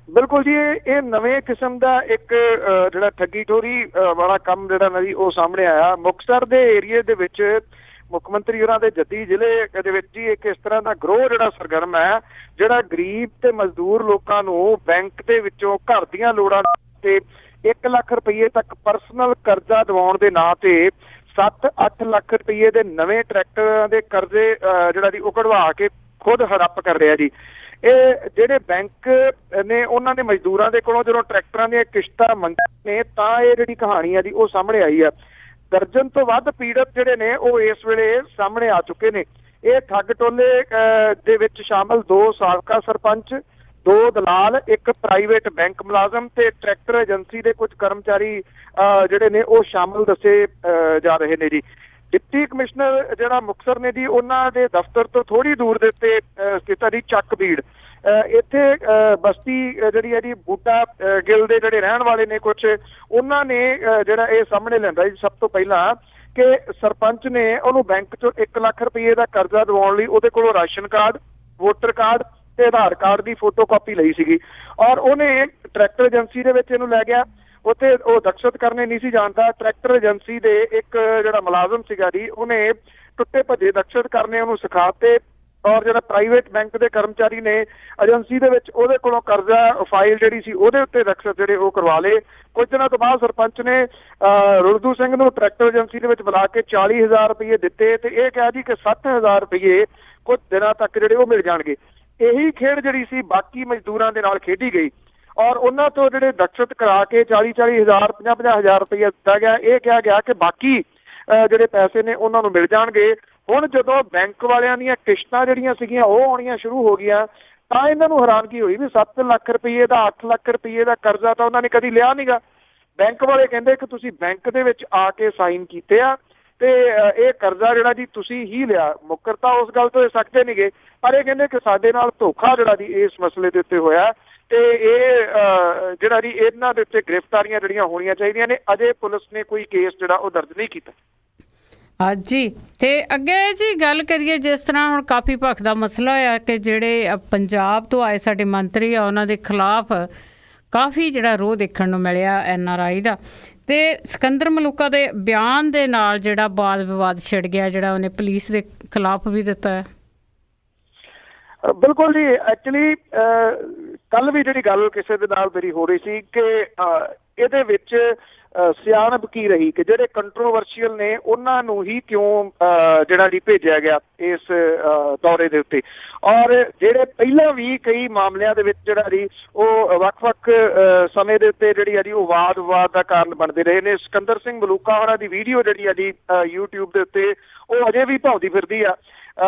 ਬਿਲਕੁਲ ਜੀ, ਇਹ ਨਵੇਂ ਕਿਸਮ ਦਾ ਇੱਕ ਜਿਹੜਾ ਠੱਗੀ ਠੋਰੀ ਵਾਲਾ ਕੰਮ ਜਿਹੜਾ ਨਾ ਜੀ ਉਹ ਸਾਹਮਣੇ ਆਇਆ। ਮੁਕਤਸਰ ਦੇ ਏਰੀਏ ਦੇ ਵਿੱਚ ਮੁੱਖ ਮੰਤਰੀ ਹੋਰਾਂ ਦੇ ਜੱਦੀ ਜ਼ਿਲ੍ਹੇ ਦੇ ਵਿੱਚ ਹੀ ਇੱਕ ਇਸ ਤਰ੍ਹਾਂ ਦਾ ਗਰੋਹ ਜਿਹੜਾ ਸਰਗਰਮ ਹੈ ਜਿਹੜਾ ਗਰੀਬ ਤੇ ਮਜ਼ਦੂਰ ਲੋਕਾਂ ਨੂੰ ਬੈਂਕ ਦੇ ਵਿੱਚੋਂ ਘਰ ਦੀਆਂ ਲੋੜਾਂ ਤੇ 1 ਲੱਖ ਰੁਪਏ ਤੱਕ ਪਰਸਨਲ ਕਰਜ਼ਾ ਦਿਵਾਉਣ ਦੇ ਨਾਂ ਤੇ 7-8 ਲੱਖ ਰੁਪਏ ਦੇ ਨਵੇਂ ਟਰੈਕਟਰਾਂ ਦੇ ਕਰਜ਼ੇ ਜਿਹੜਾ ਜੀ ਉਹ ਕਢਵਾ ਕੇ ਖੁਦ ਹੜੱਪ ਕਰ ਰਿਹਾ ਜੀ। ਇਹ ਜਿਹੜੇ ਬੈਂਕ ਨੇ ਉਹਨਾਂ ਨੇ ਮਜ਼ਦੂਰਾਂ ਦੇ ਕੋਲੋਂ ਜਦੋਂ ਟਰੈਕਟਰਾਂ ਦੀਆਂ ਕਿਸ਼ਤਾਂ ਮੰਗੀਆਂ ਨੇ ਤਾਂ ਇਹ ਜਿਹੜੀ ਕਹਾਣੀ ਆ ਜੀ ਉਹ ਸਾਹਮਣੇ ਆਈ ਆ। ਦਰਜਨ ਤੋਂ ਵੱਧ ਪੀੜਤ ਜਿਹੜੇ ਨੇ ਉਹ ਇਸ ਵੇਲੇ ਸਾਹਮਣੇ ਆ ਚੁੱਕੇ ਨੇ। ਇਹ ਠੱਗ ਟੋਲੇ ਦੇ ਵਿੱਚ ਸ਼ਾਮਲ 2 ਸਾਬਕਾ ਸਰਪੰਚ, 2 ਦਲਾਲ, 1 ਪ੍ਰਾਈਵੇਟ ਬੈਂਕ ਮੁਲਾਜ਼ਮ ਤੇ ਟਰੈਕਟਰ ਏਜੰਸੀ ਦੇ ਕੁਝ ਕਰਮਚਾਰੀ ਜਿਹੜੇ ਨੇ ਉਹ ਸ਼ਾਮਲ ਦੱਸੇ ਜਾ ਰਹੇ ਨੇ ਜੀ। ਡਿਪਟੀ ਕਮਿਸ਼ਨਰ ਜਿਹੜਾ ਮੁਕਤਸਰ ਨੇ ਜੀ ਉਹਨਾਂ ਦੇ ਦਫ਼ਤਰ ਤੋਂ ਥੋੜੀ ਦੂਰ ਦੇ ਉੱਤੇ ਸਥਿਤ ਹੈ ਜੀ ਚੱਕ ਬੀੜ। ਇੱਥੇ ਬਸਤੀ ਜਿਹੜੀ ਹੈ ਜੀ ਬੂਟਾ ਗਿੱਲ ਦੇ ਜਿਹੜੇ ਰਹਿਣ ਵਾਲੇ ਨੇ ਕੁਝ ਉਹਨਾਂ ਨੇ ਜਿਹੜਾ ਇਹ ਸਾਹਮਣੇ ਲਿਆਂਦਾ ਜੀ ਸਭ ਤੋਂ ਪਹਿਲਾਂ ਕਿ ਸਰਪੰਚ ਨੇ ਉਹਨੂੰ ਬੈਂਕ ਚੋਂ 1 ਲੱਖ ਰੁਪਏ ਦਾ ਕਰਜ਼ਾ ਦਿਵਾਉਣ ਲਈ ਉਹਦੇ ਕੋਲੋਂ ਰਾਸ਼ਨ ਕਾਰਡ, ਵੋਟਰ ਕਾਰਡ ਤੇ ਆਧਾਰ ਕਾਰਡ ਦੀ ਫੋਟੋਕਾਪੀ ਲਈ ਸੀਗੀ। ਔਰ ਉਹਨੇ ਟਰੈਕਟਰ ਏਜੰਸੀ ਦੇ ਵਿੱਚ ਇਹਨੂੰ ਲੈ ਗਿਆ। ਉੱਥੇ ਉਹ ਦਖਸ਼ਤ ਕਰਨੇ ਨਹੀਂ ਸੀ ਜਾਣਦਾ। ਟਰੈਕਟਰ ਏਜੰਸੀ ਦੇ ਇੱਕ ਜਿਹੜਾ ਮੁਲਾਜ਼ਮ ਸੀਗਾ ਜੀ ਉਹਨੇ ਟੁੱਟੇ ਭੱਜੇ ਦਖਸ਼ਤ ਕਰਨੇ ਉਹਨੂੰ ਸਿਖਾਤੇ। ਔਰ ਜਿਹੜਾ ਪ੍ਰਾਈਵੇਟ ਬੈਂਕ ਦੇ ਕਰਮਚਾਰੀ ਨੇ ਏਜੰਸੀ ਦੇ ਵਿੱਚ ਉਹਦੇ ਕੋਲੋਂ ਕਰਜ਼ਾ ਫਾਈਲ ਜਿਹੜੀ ਸੀ ਉਹਦੇ ਉੱਤੇ ਦਖਸ਼ਤ ਜਿਹੜੇ ਉਹ ਕਰਵਾ ਲਏ। ਕੁਝ ਦਿਨਾਂ ਤੋਂ ਬਾਅਦ ਸਰਪੰਚ ਨੇ ਰੁਲਦੂ ਸਿੰਘ ਨੂੰ ਟਰੈਕਟਰ ਏਜੰਸੀ ਦੇ ਵਿੱਚ ਬੁਲਾ ਕੇ 40,000 ਰੁਪਏ ਦਿੱਤੇ ਤੇ ਇਹ ਕਿਹਾ ਜੀ ਕਿ 60,000 ਰੁਪਏ ਕੁਝ ਦਿਨਾਂ ਤੱਕ ਜਿਹੜੇ ਉਹ ਮਿਲ ਜਾਣਗੇ। ਇਹੀ ਖੇਡ ਜਿਹੜੀ ਸੀ ਬਾਕੀ ਮਜ਼ਦੂਰਾਂ ਦੇ ਨਾਲ ਖੇਡੀ ਗਈ ਔਰ ਉਹਨਾਂ ਤੋਂ ਜਿਹੜੇ ਦਖਸ਼ਤ ਕਰਾ ਕੇ 40,000 50,000 ਰੁਪਏ ਦਿੱਤਾ ਗਿਆ। ਇਹ ਕਿਹਾ ਗਿਆ ਕਿ ਬਾਕੀ ਜਿਹੜੇ ਪੈਸੇ ਨੇ ਉਹਨਾਂ ਨੂੰ ਮਿਲ ਜਾਣਗੇ। ਹੁਣ ਜਦੋਂ ਬੈਂਕ ਵਾਲਿਆਂ ਦੀਆਂ ਕਿਸ਼ਤਾਂ ਜਿਹੜੀਆਂ ਸੀਗੀਆਂ ਉਹ ਆਉਣੀਆਂ ਸ਼ੁਰੂ ਹੋ ਗਈਆਂ ਤਾਂ ਇਹਨਾਂ ਨੂੰ ਹੈਰਾਨਗੀ ਹੋਈ ਵੀ 7 ਲੱਖ ਰੁਪਏ ਦਾ 8 ਲੱਖ ਰੁਪਏ ਦਾ ਕਰਜ਼ਾ ਤਾਂ ਉਹਨਾਂ ਨੇ ਕਦੀ ਲਿਆ ਨੀਗਾ। ਬੈਂਕ ਵਾਲੇ ਕਹਿੰਦੇ ਕਿ ਤੁਸੀਂ ਬੈਂਕ ਦੇ ਵਿੱਚ ਆ ਕੇ ਸਾਈਨ ਕੀਤੇ ਆ ਤੇ ਇਹ ਕਰਜ਼ਾ ਜਿਹੜਾ ਜੀ ਤੁਸੀਂ ਹੀ ਲਿਆ। ਮੁੱਕਰ ਤਾਂ ਉਸ ਗੱਲ ਤੋਂ ਇਹ ਸਕਦੇ ਨਹੀਂਗੇ ਪਰ ਇਹ ਕਹਿੰਦੇ ਕਿ ਸਾਡੇ ਨਾਲ ਧੋਖਾ ਜਿਹੜਾ ਜੀ ਇਸ ਮਸਲੇ ਦੇ ਉੱਤੇ ਹੋਇਆ ਤੇ ਇਹ ਜਿਹੜਾ ਜੀ ਇਹਨਾਂ ਦੇ ਉੱਤੇ ਗ੍ਰਿਫਤਾਰੀਆਂ ਜਿਹੜੀਆਂ ਹੋਣੀਆਂ ਚਾਹੀਦੀਆਂ ਨੇ। ਅਜੇ ਪੁਲਿਸ ਨੇ ਕੋਈ ਕੇਸ ਜਿਹੜਾ ਉਹ ਦਰਜ ਨਹੀਂ ਕੀਤਾ। ਜੀ ਤੇ ਅੱਗੇ ਜੀ ਗੱਲ ਕਰੀਏ ਜਿਸ ਤਰ੍ਹਾਂ ਹੁਣ ਕਾਫੀ ਭਖ ਦਾ ਮਸਲਾ ਹੋਇਆ ਕਿ ਜਿਹੜੇ ਪੰਜਾਬ ਤੋਂ ਆਏ ਸਾਡੇ ਮੰਤਰੀ ਆ ਉਹਨਾਂ ਦੇ ਖਿਲਾਫ ਕਾਫੀ ਜਿਹੜਾ ਰੋਹ ਦੇਖਣ ਨੂੰ ਮਿਲਿਆ NRI ਦਾ ਤੇ ਸਿਕੰਦਰ ਮਲੂਕਾ ਦੇ ਬਿਆਨ ਦੇ ਨਾਲ ਜਿਹੜਾ ਵਾਦ ਵਿਵਾਦ ਛਿੜ ਗਿਆ ਜਿਹੜਾ ਉਹਨੇ ਪੁਲਿਸ ਦੇ ਖਿਲਾਫ ਵੀ ਦਿੱਤਾ ਹੈ। ਬਿਲਕੁਲ ਜੀ, ਐਕਚੁਅਲੀ ਕੱਲ ਵੀ ਜਿਹੜੀ ਗੱਲ ਕਿਸੇ ਦੇ ਨਾਲ ਮੇਰੀ ਹੋ ਰਹੀ ਸੀ ਕਿ ਇਹਦੇ ਵਿੱਚ ਸਿਆਣਪ ਕੀ ਰਹੀ ਕਿ ਜਿਹੜੇ ਕੰਟਰੋਵਰਸ਼ੀਅਲ ਨੇ ਉਹਨਾਂ ਨੂੰ ਹੀ ਕਿਉਂ ਜਿਹੜਾ ਜੀ ਭੇਜਿਆ ਗਿਆ ਇਸ ਦੌਰੇ ਦੇ ਉੱਤੇ। ਔਰ ਜਿਹੜੇ ਪਹਿਲਾਂ ਵੀ ਕਈ ਮਾਮਲਿਆਂ ਦੇ ਵਿੱਚ ਜਿਹੜਾ ਜੀ ਉਹ ਵੱਖ-ਵੱਖ ਸਮੇਂ ਦੇ ਉੱਤੇ ਜਿਹੜੀ ਆ ਜੀ ਉਹ ਵਾਦ ਵਿਵਾਦ ਦਾ ਕਾਰਨ ਬਣਦੇ ਰਹੇ ਨੇ। ਸਿਕੰਦਰ ਸਿੰਘ ਮਲੂਕਾ ਹੋਰਾਂ ਦੀ ਵੀਡੀਓ ਜਿਹੜੀ ਆ ਜੀ YouTube ਦੇ ਉੱਤੇ ਉਹ ਅਜੇ ਵੀ ਭਾਉਂਦੀ ਫਿਰਦੀ ਆ।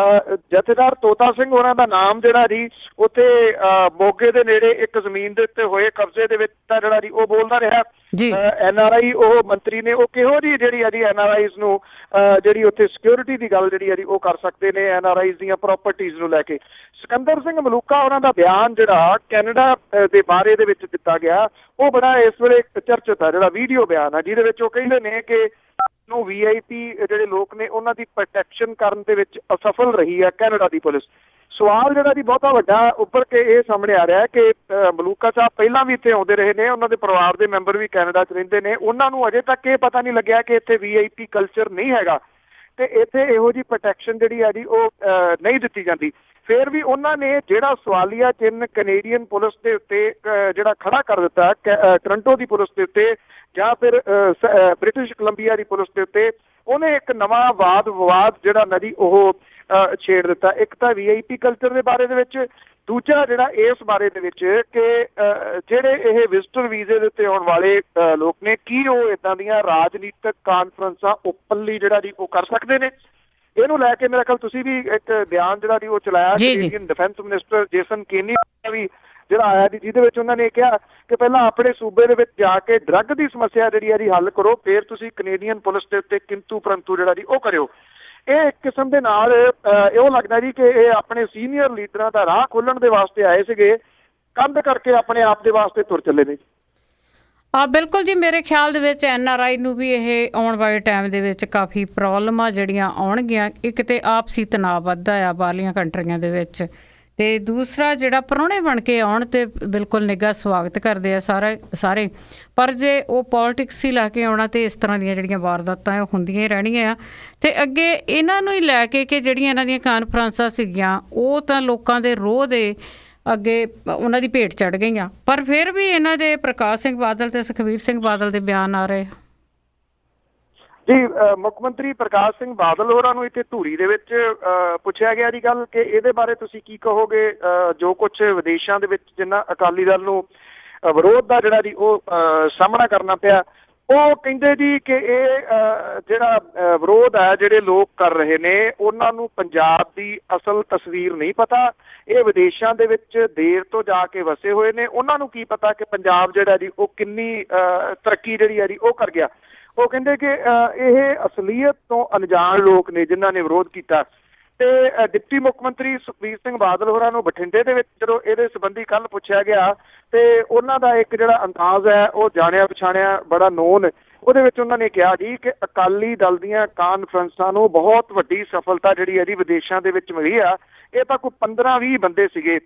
ਜਥੇਦਾਰ ਤੋਤਾ ਸਿੰਘ ਹੋਰਾਂ ਦਾ ਨਾਮ ਜਿਹੜਾ ਜੀ ਉੱਥੇ ਮੋਗੇ ਦੇ ਨੇੜੇ ਇੱਕ ਜ਼ਮੀਨ ਦੇ ਉੱਤੇ ਹੋਏ ਕਬਜ਼ੇ ਦੇ ਵਿੱਚ ਤਾਂ ਜਿਹੜਾ ਜੀ ਉਹ ਬੋਲਦਾ ਰਿਹਾ। NRI ਉਹ ਮੰਤਰੀ ਨੇ ਉਹ ਕਿਹੋ ਜਿਹੀ ਜਿਹੜੀ ਆ ਜੀ NRIs ਨੂੰ ਜਿਹੜੀ ਉੱਥੇ ਸਿਕਿਉਰਿਟੀ ਦੀ ਗੱਲ ਜਿਹੜੀ ਆ ਜੀ ਉਹ ਕਰ ਸਕਦੇ ਨੇ NRIs ਦੀਆਂ ਪ੍ਰਾਪਰਟੀਜ਼ ਨੂੰ ਲੈ ਕੇ। ਸਿਕੰਦਰ ਸਿੰਘ ਮਲੂਕਾ ਉਹਨਾਂ ਦਾ ਬਿਆਨ ਜਿਹੜਾ ਕੈਨੇਡਾ ਦੇ ਬਾਰੇ ਦੇ ਵਿੱਚ ਦਿੱਤਾ ਗਿਆ ਉਹ ਬੜਾ ਇਸ ਵੇਲੇ ਚਰਚਿਤ ਆ, ਜਿਹੜਾ ਵੀਡੀਓ ਬਿਆਨ ਆ ਜਿਹਦੇ ਵਿੱਚ ਉਹ ਕਹਿੰਦੇ ਨੇ ਕਿ ਨੂੰ VIP ਜਿਹੜੇ ਲੋਕ ਨੇ ਉਹਨਾਂ ਦੀ ਪ੍ਰੋਟੈਕਸ਼ਨ ਕਰਨ ਦੇ ਵਿੱਚ ਅਸਫਲ ਰਹੀ ਹੈ ਕੈਨੇਡਾ ਦੀ ਪੁਲਿਸ। ਸਵਾਲ ਜਿਹੜਾ ਜੀ ਬਹੁਤਾ ਵੱਡਾ ਉੱਪਰ ਕੇ ਇਹ ਸਾਹਮਣੇ ਆ ਰਿਹਾ ਕਿ ਮਲੂਕਾ ਸਾਹਿਬ ਪਹਿਲਾਂ ਵੀ ਇੱਥੇ ਆਉਂਦੇ ਰਹੇ ਨੇ, ਉਹਨਾਂ ਦੇ ਪਰਿਵਾਰ ਦੇ ਮੈਂਬਰ ਵੀ ਕੈਨੇਡਾ 'ਚ ਰਹਿੰਦੇ ਨੇ, ਉਹਨਾਂ ਨੂੰ ਅਜੇ ਤੱਕ ਇਹ ਪਤਾ ਨਹੀਂ ਲੱਗਿਆ ਕਿ ਇੱਥੇ VIP ਕਲਚਰ ਨਹੀਂ ਹੈਗਾ ਤੇ ਇੱਥੇ ਇਹੋ ਜਿਹੀ ਪ੍ਰੋਟੈਕਸ਼ਨ ਜਿਹੜੀ ਹੈ ਜੀ ਉਹ ਨਹੀਂ ਦਿੱਤੀ ਜਾਂਦੀ। ਫਿਰ ਵੀ ਉਹਨਾਂ ਨੇ ਜਿਹੜਾ ਸਵਾਲੀਆ ਚਿੰਨ੍ਹ ਕੈਨੇਡੀਅਨ ਪੁਲਿਸ ਦੇ ਉੱਤੇ ਜਿਹੜਾ ਖੜਾ ਕਰ ਦਿੱਤਾ ਟੋਰਾਂਟੋ ਦੀ ਪੁਲਿਸ ਦੇ ਉੱਤੇ ਜਾਂ ਫਿਰ ਬ੍ਰਿਟਿਸ਼ ਕੋਲੰਬੀਆ ਦੀ ਪੁਲਿਸ ਦੇ ਉੱਤੇ, ਉਹਨੇ ਇੱਕ ਨਵਾਂ ਵਾਦ ਵਿਵਾਦ ਜਿਹੜਾ ਨਾ ਜੀ ਉਹ ਛੇੜ ਦਿੱਤਾ। ਇੱਕ ਤਾਂ VIP ਕਲਚਰ ਦੇ ਬਾਰੇ ਦੇ ਵਿੱਚ, ਦੂਜਾ ਜਿਹੜਾ ਇਸ ਬਾਰੇ ਦੇ ਵਿੱਚ ਕਿ ਜਿਹੜੇ ਇਹ ਵਿਜ਼ਟਰ ਵੀਜ਼ੇ ਦੇ ਉੱਤੇ ਆਉਣ ਵਾਲੇ ਲੋਕ ਨੇ ਕੀ ਉਹ ਇੱਦਾਂ ਦੀਆਂ ਰਾਜਨੀਤਿਕ ਕਾਨਫਰੰਸਾਂ ਓਪਨਲੀ ਜਿਹੜਾ ਜੀ ਉਹ ਕਰ ਸਕਦੇ ਨੇ। ਇਹਨੂੰ ਲੈ ਕੇ ਮੇਰਾ ਖਿਆਲ ਤੁਸੀਂ ਵੀ ਇੱਕ ਬਿਆਨ ਜਿਹੜਾ ਜੀ ਉਹ ਚਲਾਇਆ Canadian defence minister Jason Kenny ਵੀ ਜਿਹੜਾ ਆਇਆ ਜੀ, ਜਿਹਦੇ ਵਿੱਚ ਉਹਨਾਂ ਨੇ ਕਿਹਾ ਕਿ ਪਹਿਲਾਂ ਆਪਣੇ ਸੂਬੇ ਦੇ ਵਿੱਚ ਜਾ ਕੇ ਡਰੱਗ ਦੀ ਸਮੱਸਿਆ ਜਿਹੜੀ ਹੈ ਜੀ ਹੱਲ ਕਰੋ, ਫਿਰ ਤੁਸੀਂ ਕੈਨੇਡੀਅਨ ਪੁਲਿਸ ਦੇ ਉੱਤੇ ਕਿੰਤੂ ਪਰੰਤੂ ਜਿਹੜਾ ਜੀ ਉਹ ਕਰਿਓ। ਇਹ ਇੱਕ ਕਿਸਮ ਦੇ ਨਾਲ ਇਹੋ ਲੱਗਦਾ ਜੀ ਕਿ ਇਹ ਆਪਣੇ ਸੀਨੀਅਰ ਲੀਡਰਾਂ ਦਾ ਰਾਹ ਖੋਲ੍ਹਣ ਦੇ ਵਾਸਤੇ ਆਏ ਸੀਗੇ, ਕੰਧ ਕਰਕੇ ਆਪਣੇ ਆਪ ਦੇ ਵਾਸਤੇ ਤੁਰ ਚੱਲੇ ਨੇ। ਬਿਲਕੁਲ ਜੀ, ਮੇਰੇ ਖਿਆਲ ਦੇ ਵਿੱਚ NRI ਨੂੰ ਵੀ ਇਹ ਆਉਣ ਵਾਲੇ ਟਾਈਮ ਦੇ ਵਿੱਚ ਕਾਫੀ ਪ੍ਰੋਬਲਮਾਂ ਜਿਹੜੀਆਂ ਆਉਣਗੀਆਂ। ਇੱਕ ਤਾਂ ਆਪਸੀ ਤਣਾਅ ਵੱਧਦਾ ਆ ਬਾਹਰਲੀਆਂ ਕੰਟਰੀਆਂ ਦੇ ਵਿੱਚ, ਤੇ ਦੂਸਰਾ ਜਿਹੜਾ ਪ੍ਰਾਹੁਣੇ ਬਣ ਕੇ ਆਉਣ ਤੇ ਬਿਲਕੁਲ ਨਿੱਘਾ ਸਵਾਗਤ ਕਰਦੇ ਆ ਸਾਰੇ, ਪਰ ਜੇ ਉਹ ਪੋਲੀਟਿਕਸ ਹੀ ਲਾ ਕੇ ਆਉਣਾ ਤੇ ਇਸ ਤਰ੍ਹਾਂ ਦੀਆਂ ਜਿਹੜੀਆਂ ਵਾਰਦਾਤਾਂ ਉਹ ਹੁੰਦੀਆਂ ਹੀ ਰਹਿਣੀਆਂ ਆ। ਤੇ ਅੱਗੇ ਇਹਨਾਂ ਨੂੰ ਹੀ ਲੈ ਕੇ ਕਿ ਜਿਹੜੀਆਂ ਇਹਨਾਂ ਦੀਆਂ ਕਾਨਫਰੰਸਾਂ ਸੀਗੀਆਂ ਉਹ ਤਾਂ ਲੋਕਾਂ ਦੇ ਰੋਹ ਦੇ ਅੱਗੇ ਉਹਨਾਂ ਦੀ ਭੇਟ ਚੜ੍ਹ ਗਈਆਂ, ਪਰ ਫਿਰ ਵੀ ਇਹਨਾਂ ਦੇ ਪ੍ਰਕਾਸ਼ ਸਿੰਘ ਬਾਦਲ ਤੇ ਸੁਖਬੀਰ ਸਿੰਘ ਬਾਦਲ ਦੇ ਬਿਆਨ ਆ ਰਹੇ ਜੀ। ਮੁੱਖ ਮੰਤਰੀ ਪ੍ਰਕਾਸ਼ ਸਿੰਘ ਬਾਦਲ ਹੋਰਾਂ ਨੂੰ ਇੱਥੇ ਧੂਰੀ ਦੇ ਵਿੱਚ ਪੁੱਛਿਆ ਗਿਆ ਜੀ ਗੱਲ ਕਿ ਇਹਦੇ ਬਾਰੇ ਤੁਸੀਂ ਕੀ ਕਹੋਗੇ, ਜੋ ਕੁਛ ਵਿਦੇਸ਼ਾਂ ਦੇ ਵਿੱਚ ਜਿੰਨਾ ਅਕਾਲੀ ਦਲ ਨੂੰ ਵਿਰੋਧ ਦਾ ਜਿਹੜਾ ਜੀ ਉਹ ਸਾਹਮਣਾ ਕਰਨਾ ਪਿਆ। ਉਹ ਕਹਿੰਦੇ ਜੀ ਕਿ ਇਹ ਜਿਹੜਾ ਵਿਰੋਧ ਹੈ ਜਿਹੜੇ ਲੋਕ ਕਰ ਰਹੇ ਨੇ ਉਹਨਾਂ ਨੂੰ ਪੰਜਾਬ ਦੀ ਅਸਲ ਤਸਵੀਰ ਨਹੀਂ ਪਤਾ। ਇਹ ਵਿਦੇਸ਼ਾਂ ਦੇ ਵਿੱਚ ਦੇਰ ਤੋਂ ਜਾ ਕੇ ਵਸੇ ਹੋਏ ਨੇ, ਉਹਨਾਂ ਨੂੰ ਕੀ ਪਤਾ ਕਿ ਪੰਜਾਬ ਜਿਹੜਾ ਜੀ ਉਹ ਕਿੰਨੀ ਤਰੱਕੀ ਜਿਹੜੀ ਹੈ ਜੀ ਉਹ ਕਰ ਗਿਆ। ਉਹ ਕਹਿੰਦੇ ਕਿ ਇਹ ਅਸਲੀਅਤ ਤੋਂ ਅਣਜਾਣ ਲੋਕ ਨੇ ਜਿਨ੍ਹਾਂ ਨੇ ਵਿਰੋਧ ਕੀਤਾ। ਤੇ ਡਿਪਟੀ ਮੁੱਖ ਮੰਤਰੀ ਸੁਖਬੀਰ ਸਿੰਘ ਬਾਦਲ ਹੋਰਾਂ ਨੂੰ ਬਠਿੰਡੇ ਦੇ ਵਿੱਚ ਜਦੋਂ ਇਹਦੇ ਸੰਬੰਧੀ ਕੱਲ੍ਹ ਪੁੱਛਿਆ ਗਿਆ ਤੇ ਉਹਨਾਂ ਦਾ ਇੱਕ ਜਿਹੜਾ ਅੰਦਾਜ਼ ਹੈ ਉਹ ਜਾਣਿਆ ਪਛਾਣਿਆ ਬੜਾ ਨੋਨ, ਉਹਦੇ ਵਿੱਚ ਉਹਨਾਂ ਨੇ ਕਿਹਾ ਜੀ ਕਿ ਅਕਾਲੀ ਦਲ ਦੀਆਂ ਕਾਨਫਰੰਸਾਂ ਨੂੰ ਬਹੁਤ ਵੱਡੀ ਸਫਲਤਾ ਜਿਹੜੀ ਹੈ ਜੀ ਵਿਦੇਸ਼ਾਂ ਦੇ ਵਿੱਚ ਮਿਲੀ ਆ। ਇਹ ਤਾਂ ਕੋਈ 15-20 ਬੰਦੇ ਸੀਗੇ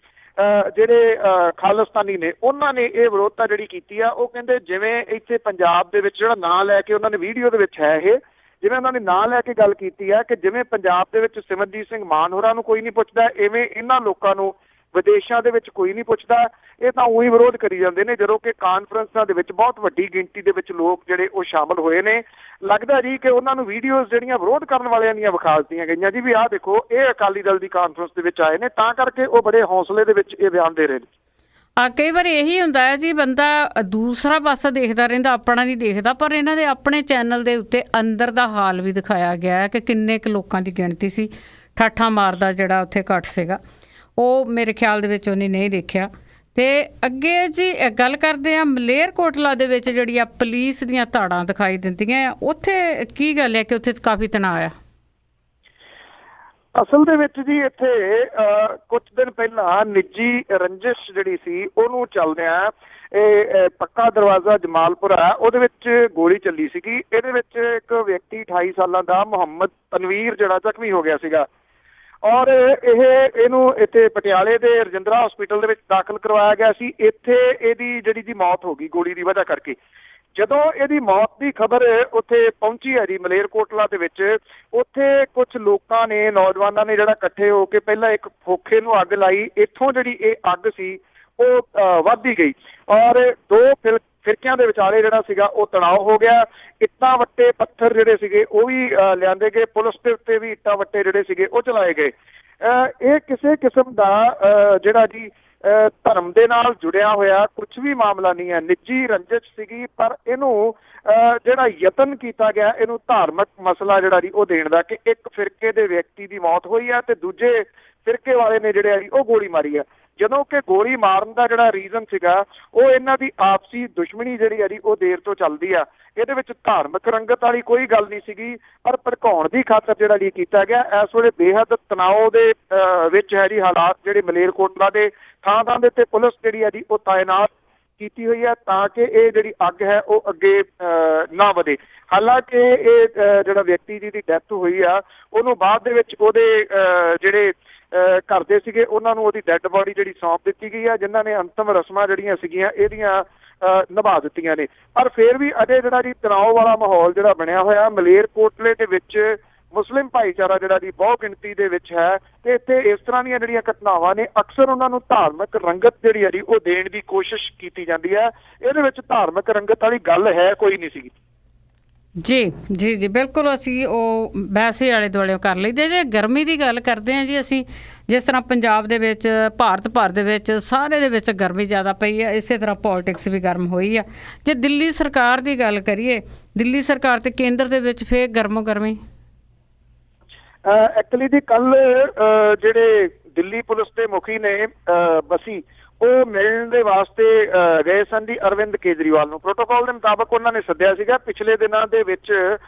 ਜਿਹੜੇ ਖਾਲਿਸਤਾਨੀ ਨੇ, ਉਹਨਾਂ ਨੇ ਇਹ ਵਿਰੋਧਤਾ ਜਿਹੜੀ ਕੀਤੀ ਆ। ਉਹ ਕਹਿੰਦੇ ਜਿਵੇਂ ਇੱਥੇ ਪੰਜਾਬ ਦੇ ਵਿੱਚ ਜਿਹੜਾ ਨਾਂ ਲੈ ਕੇ ਉਹਨਾਂ ਨੇ ਵੀਡੀਓ ਦੇ ਵਿੱਚ ਹੈ ਇਹ, ਜਿਵੇਂ ਉਹਨਾਂ ਨੇ ਨਾਂ ਲੈ ਕੇ ਗੱਲ ਕੀਤੀ ਆ ਕਿ ਜਿਵੇਂ ਪੰਜਾਬ ਦੇ ਵਿੱਚ ਸਿਮਰਜੀਤ ਸਿੰਘ ਮਾਨ ਹੋਰਾਂ ਨੂੰ ਕੋਈ ਨਹੀਂ ਪੁੱਛਦਾ, ਇਵੇਂ ਇਹਨਾਂ ਲੋਕਾਂ ਨੂੰ ਵਿਦੇਸ਼ਾਂ ਦੇ ਵਿੱਚ ਕੋਈ ਨਹੀਂ ਪੁੱਛਦਾ। ਇਹ ਤਾਂ ਉਹੀ ਵਿਰੋਧ ਕਰੀ ਜਾਂਦੇ ਨੇ ਜਦੋਂ ਕਿ ਕਾਨਫਰੰਸਾਂ ਦੇ ਵਿੱਚ ਬਹੁਤ ਵੱਡੀ ਗਿਣਤੀ ਦੇ ਵਿੱਚ ਲੋਕ ਜਿਹੜੇ ਉਹ ਸ਼ਾਮਲ ਹੋਏ ਨੇ। ਲੱਗਦਾ ਜੀ ਕਿ ਉਹਨਾਂ ਨੂੰ ਵੀਡੀਓਜ਼ ਜਿਹੜੀਆਂ ਵਿਰੋਧ ਕਰਨ ਵਾਲਿਆਂ ਦੀਆਂ ਵਿਖਾ ਦਿੱਤੀਆਂ ਗਈਆਂ ਜੀ ਵੀ ਆਹ ਦੇਖੋ ਇਹ ਅਕਾਲੀ ਦਲ ਦੀ ਕਾਨਫਰੰਸ ਦੇ ਵਿੱਚ ਆਏ ਨੇ, ਤਾਂ ਕਰਕੇ ਉਹ ਬੜੇ ਹੌਸਲੇ ਦੇ ਵਿੱਚ ਇਹ ਬਿਆਨ ਦੇ ਰਹੇ ਨੇ। ਕਈ ਵਾਰ ਇਹੀ ਹੁੰਦਾ ਹੈ ਜੀ, ਬੰਦਾ ਦੂਸਰਾ ਪਾਸਾ ਦੇਖਦਾ ਰਹਿੰਦਾ, ਆਪਣਾ ਨਹੀਂ ਦੇਖਦਾ। ਪਰ ਇਹਨਾਂ ਦੇ ਆਪਣੇ ਚੈਨਲ ਦੇ ਉੱਤੇ ਅੰਦਰ ਦਾ ਹਾਲ ਵੀ ਦਿਖਾਇਆ ਗਿਆ ਹੈ ਕਿ ਕਿੰਨੇ ਕੁ ਲੋਕਾਂ ਦੀ ਗਿਣਤੀ ਸੀ। ਠਾਠਾਂ ਮਾਰਦਾ ਜਿਹੜਾ ਉੱਥੇ ਇਕੱਠ ਸੀਗਾ ਉਹ ਮੇਰੇ ਖਿਆਲ ਦੇ ਵਿੱਚ ਉਹਨੇ ਨਹੀਂ ਦੇਖਿਆ। ਤੇ ਅੱਗੇ ਜੀ ਗੱਲ ਕਰਦੇ ਆ ਮਲੇਰਕੋਟਲਾ ਦੇ ਵਿੱਚ ਜਿਹੜੀ ਆ ਪੁਲਿਸ ਦੀਆਂ ਧਾੜਾਂ ਦਿਖਾਈ ਦਿੰਦੀਆਂ ਆ, ਉੱਥੇ ਕੀ ਗੱਲ ਹੈ ਕਿ ਉੱਥੇ ਕਾਫੀ ਤਣਾਅ ਆ? ਅਸਲ ਦੇ ਵਿੱਚ ਜੀ ਇੱਥੇ ਕੁਝ ਦਿਨ ਪਹਿਲਾਂ ਨਿੱਜੀ ਰੰਜਿਸ਼ ਜਿਹੜੀ ਸੀ ਉਹਨੂੰ ਚੱਲਦਿਆਂ ਇਹ ਪੱਕਾ ਦਰਵਾਜ਼ਾ ਜਮਾਲਪੁਰਾ ਉਹਦੇ ਵਿੱਚ ਗੋਲੀ ਚੱਲੀ ਸੀਗੀ। ਇਹਦੇ ਵਿੱਚ ਇੱਕ ਵਿਅਕਤੀ 28 ਸਾਲਾਂ ਦਾ ਮੁਹੰਮਦ ਤਨਵੀਰ ਜਿਹੜਾ ਜ਼ਖਮੀ ਹੋ ਗਿਆ ਸੀਗਾ ਔਰ ਇਹਨੂੰ ਇੱਥੇ ਪਟਿਆਲੇ ਦੇ ਰਜਿੰਦਰਾ ਹਸਪੀਟਲ ਦੇ ਵਿੱਚ ਦਾਖਲ ਕਰਵਾਇਆ ਗਿਆ ਸੀ। ਇੱਥੇ ਇਹਦੀ ਜਿਹੜੀ ਜੀ ਮੌਤ ਹੋ ਗਈ ਗੋਲੀ ਦੀ ਵਜ੍ਹਾ ਕਰਕੇ। ਜਦੋਂ ਇਹਦੀ ਮੌਤ ਦੀ ਖਬਰ ਉੱਥੇ ਪਹੁੰਚੀ ਹੈ ਜੀ ਮਲੇਰਕੋਟਲਾ ਦੇ ਵਿੱਚ, ਉੱਥੇ ਕੁਝ ਲੋਕਾਂ ਨੇ ਨੌਜਵਾਨਾਂ ਨੇ ਜਿਹੜਾ ਇਕੱਠੇ ਹੋ ਕੇ ਪਹਿਲਾਂ ਇੱਕ ਖੋਖੇ ਨੂੰ ਅੱਗ ਲਾਈ। ਇੱਥੋਂ ਜਿਹੜੀ ਇਹ ਅੱਗ ਸੀ ਉਹ ਵੱਧਦੀ ਗਈ ਔਰ 2 ਫਿਰਕਿਆਂ ਦੇ ਵਿਚਾਲੇ ਜਿਹੜਾ ਸੀਗਾ ਉਹ ਤਣਾਅ ਹੋ ਗਿਆ। ਇੱਟਾਂ ਵੱਟੇ ਪੱਥਰ ਜਿਹੜੇ ਸੀਗੇ ਉਹ ਵੀ ਲਿਆਂਦੇ ਗਏ, ਪੁਲਿਸ ਦੇ ਉੱਤੇ ਵੀ ਇੱਟਾਂ ਵੱਟੇ ਜਿਹੜੇ ਸੀਗੇ ਉਹ ਚਲਾਏ ਗਏ। ਇਹ ਕਿਸੇ ਕਿਸਮ ਦਾ ਜਿਹੜਾ ਜੀ ਧਰਮ ਦੇ ਨਾਲ ਜੁੜਿਆ ਹੋਇਆ ਕੁਝ ਵੀ ਮਾਮਲਾ ਨਹੀਂ ਹੈ, ਨਿੱਜੀ ਰੰਜਿਸ਼ ਸੀਗੀ, ਪਰ ਇਹਨੂੰ ਜਿਹੜਾ ਯਤਨ ਕੀਤਾ ਗਿਆ ਇਹਨੂੰ ਧਾਰਮਿਕ ਮਸਲਾ ਜਿਹੜਾ ਜੀ ਉਹ ਦੇਣ ਦਾ, ਕਿ ਇੱਕ ਫਿਰਕੇ ਦੇ ਵਿਅਕਤੀ ਦੀ ਮੌਤ ਹੋਈ ਹੈ ਤੇ ਦੂਜੇ ਫਿਰਕੇ ਵਾਲੇ ਨੇ ਜਿਹੜੇ ਆ ਜੀ ਉਹ ਗੋਲੀ ਮਾਰੀ ਆ, ਜਦੋਂ ਕਿ ਗੋਲੀ ਮਾਰਨ ਦਾ ਜਿਹੜਾ ਰੀਜ਼ਨ ਸੀਗਾ ਉਹ ਇਹਨਾਂ ਦੀ ਆਪਸੀ ਦੁਸ਼ਮਣੀ ਜਿਹੜੀ ਆ ਜੀ ਉਹ ਦੇਰ ਤੋਂ ਚੱਲਦੀ ਆ। ਇਹਦੇ ਵਿੱਚ ਧਾਰਮਿਕ ਰੰਗਤ ਵਾਲੀ ਕੋਈ ਗੱਲ ਨਹੀਂ ਸੀਗੀ, ਪਰ ਭੜਕਾਉਣ ਦੀ ਖਾਤਰ ਜਿਹੜਾ ਜੀ ਕੀਤਾ ਗਿਆ। ਇਸ ਵੇਲੇ ਬੇਹੱਦ ਤਣਾਅ ਦੇ ਵਿੱਚ ਹੈ ਜੀ ਹਾਲਾਤ, ਜਿਹੜੇ ਮਲੇਰਕੋਟਲਾ ਦੇ ਥਾਂ ਦੇ ਉੱਤੇ ਪੁਲਿਸ ਜਿਹੜੀ ਆ ਜੀ ਉਹ ਤਾਇਨਾਤ ਕੀਤੀ ਹੋਈ ਹੈ ਤਾਂ ਕਿ ਇਹ ਜਿਹੜੀ ਅੱਗ ਹੈ ਉਹ ਅੱਗੇ ਨਾ ਵਧੇ। ਹਾਲਾਂਕਿ ਇਹ ਜਿਹੜਾ ਵਿਅਕਤੀ ਜਿਹਦੀ ਡੈਥ ਹੋਈ ਆ ਉਹਨੂੰ ਬਾਅਦ ਦੇ ਵਿੱਚ ਉਹਦੇ ਜਿਹੜੇ ਘਰ ਦੇ ਸੀਗੇ ਉਹਨਾਂ ਨੂੰ ਉਹਦੀ ਡੈੱਡ ਬੋਡੀ ਜਿਹੜੀ ਸੌਂਪ ਦਿੱਤੀ ਗਈ ਆ, ਜਿਨ੍ਹਾਂ ਨੇ ਅੰਤਮ ਰਸਮਾਂ ਜਿਹੜੀਆਂ ਸੀਗੀਆਂ ਇਹਦੀਆਂ ਨਿਭਾ ਦਿੱਤੀਆਂ ਨੇ। ਪਰ ਫਿਰ ਵੀ ਅਜੇ ਜਿਹੜਾ ਜੀ ਤਣਾਅ ਵਾਲਾ ਮਾਹੌਲ ਜਿਹੜਾ ਬਣਿਆ ਹੋਇਆ ਮਲੇਰਕੋਟਲੇ ਦੇ ਵਿੱਚ, ਮੁਸਲਿਮ ਭਾਈਚਾਰਾ ਜਿਹੜਾ ਜੀ ਬਹੁ ਗਿਣਤੀ ਦੇ ਵਿੱਚ ਹੈ ਤੇ ਇੱਥੇ ਇਸ ਤਰ੍ਹਾਂ ਦੀਆਂ ਜਿਹੜੀਆਂ ਘਟਨਾਵਾਂ ਨੇ ਅਕਸਰ ਉਹਨਾਂ ਨੂੰ ਧਾਰਮਿਕ ਰੰਗਤ ਜਿਹੜੀ ਹੈ ਜੀ ਉਹ ਦੇਣ ਦੀ ਕੋਸ਼ਿਸ਼ ਕੀਤੀ ਜਾਂਦੀ ਹੈ। ਇਹਦੇ ਵਿੱਚ ਧਾਰਮਿਕ ਰੰਗਤ ਵਾਲੀ ਗੱਲ ਹੈ ਕੋਈ ਨਹੀਂ ਸੀਗੀ। ਜੀ ਜੀ ਜੀ ਬਿਲਕੁਲ, ਅਸੀਂ ਉਹ ਵੈਸੇ ਆਲੇ ਦੁਆਲੇ ਕਰ ਲਈਦੇ। ਜੇ ਗਰਮੀ ਦੀ ਗੱਲ ਕਰਦੇ ਹਾਂ ਜੀ, ਅਸੀਂ ਜਿਸ ਤਰ੍ਹਾਂ ਪੰਜਾਬ ਦੇ ਵਿੱਚ, ਭਾਰਤ ਭਰ ਦੇ ਵਿੱਚ ਸਾਰੇ ਦੇ ਵਿੱਚ ਗਰਮੀ ਜ਼ਿਆਦਾ ਪਈ ਹੈ, ਇਸੇ ਤਰ੍ਹਾਂ ਪੋਲੀਟਿਕਸ ਵੀ ਗਰਮ ਹੋਈ ਆ। ਜੇ ਦਿੱਲੀ ਸਰਕਾਰ ਦੀ ਗੱਲ ਕਰੀਏ, ਦਿੱਲੀ ਸਰਕਾਰ ਤੇ ਕੇਂਦਰ ਦੇ ਵਿੱਚ ਫਿਰ ਗਰਮੀ ਐਕਚੁਅਲੀ ਦੀ ਕੱਲ ਜਿਹੜੇ ਦਿੱਲੀ ਪੁਲਿਸ ਦੇ ਮੁਖੀ ਨੇ ਬਸੀ, ਉਹ ਮਿਲਣ ਦੇ ਵਾਸਤੇ ਗਏ ਸਨ ਜੀ ਅਰਵਿੰਦ ਕੇਜਰੀਵਾਲ ਨੂੰ। ਪ੍ਰੋਟੋਕਾਲ ਦੇ ਮੁਤਾਬਕ ਉਹਨਾਂ ਨੇ ਸੱਦਿਆ ਸੀਗਾ। ਪਿਛਲੇ ਦਿਨਾਂ ਦੇ ਵਿੱਚ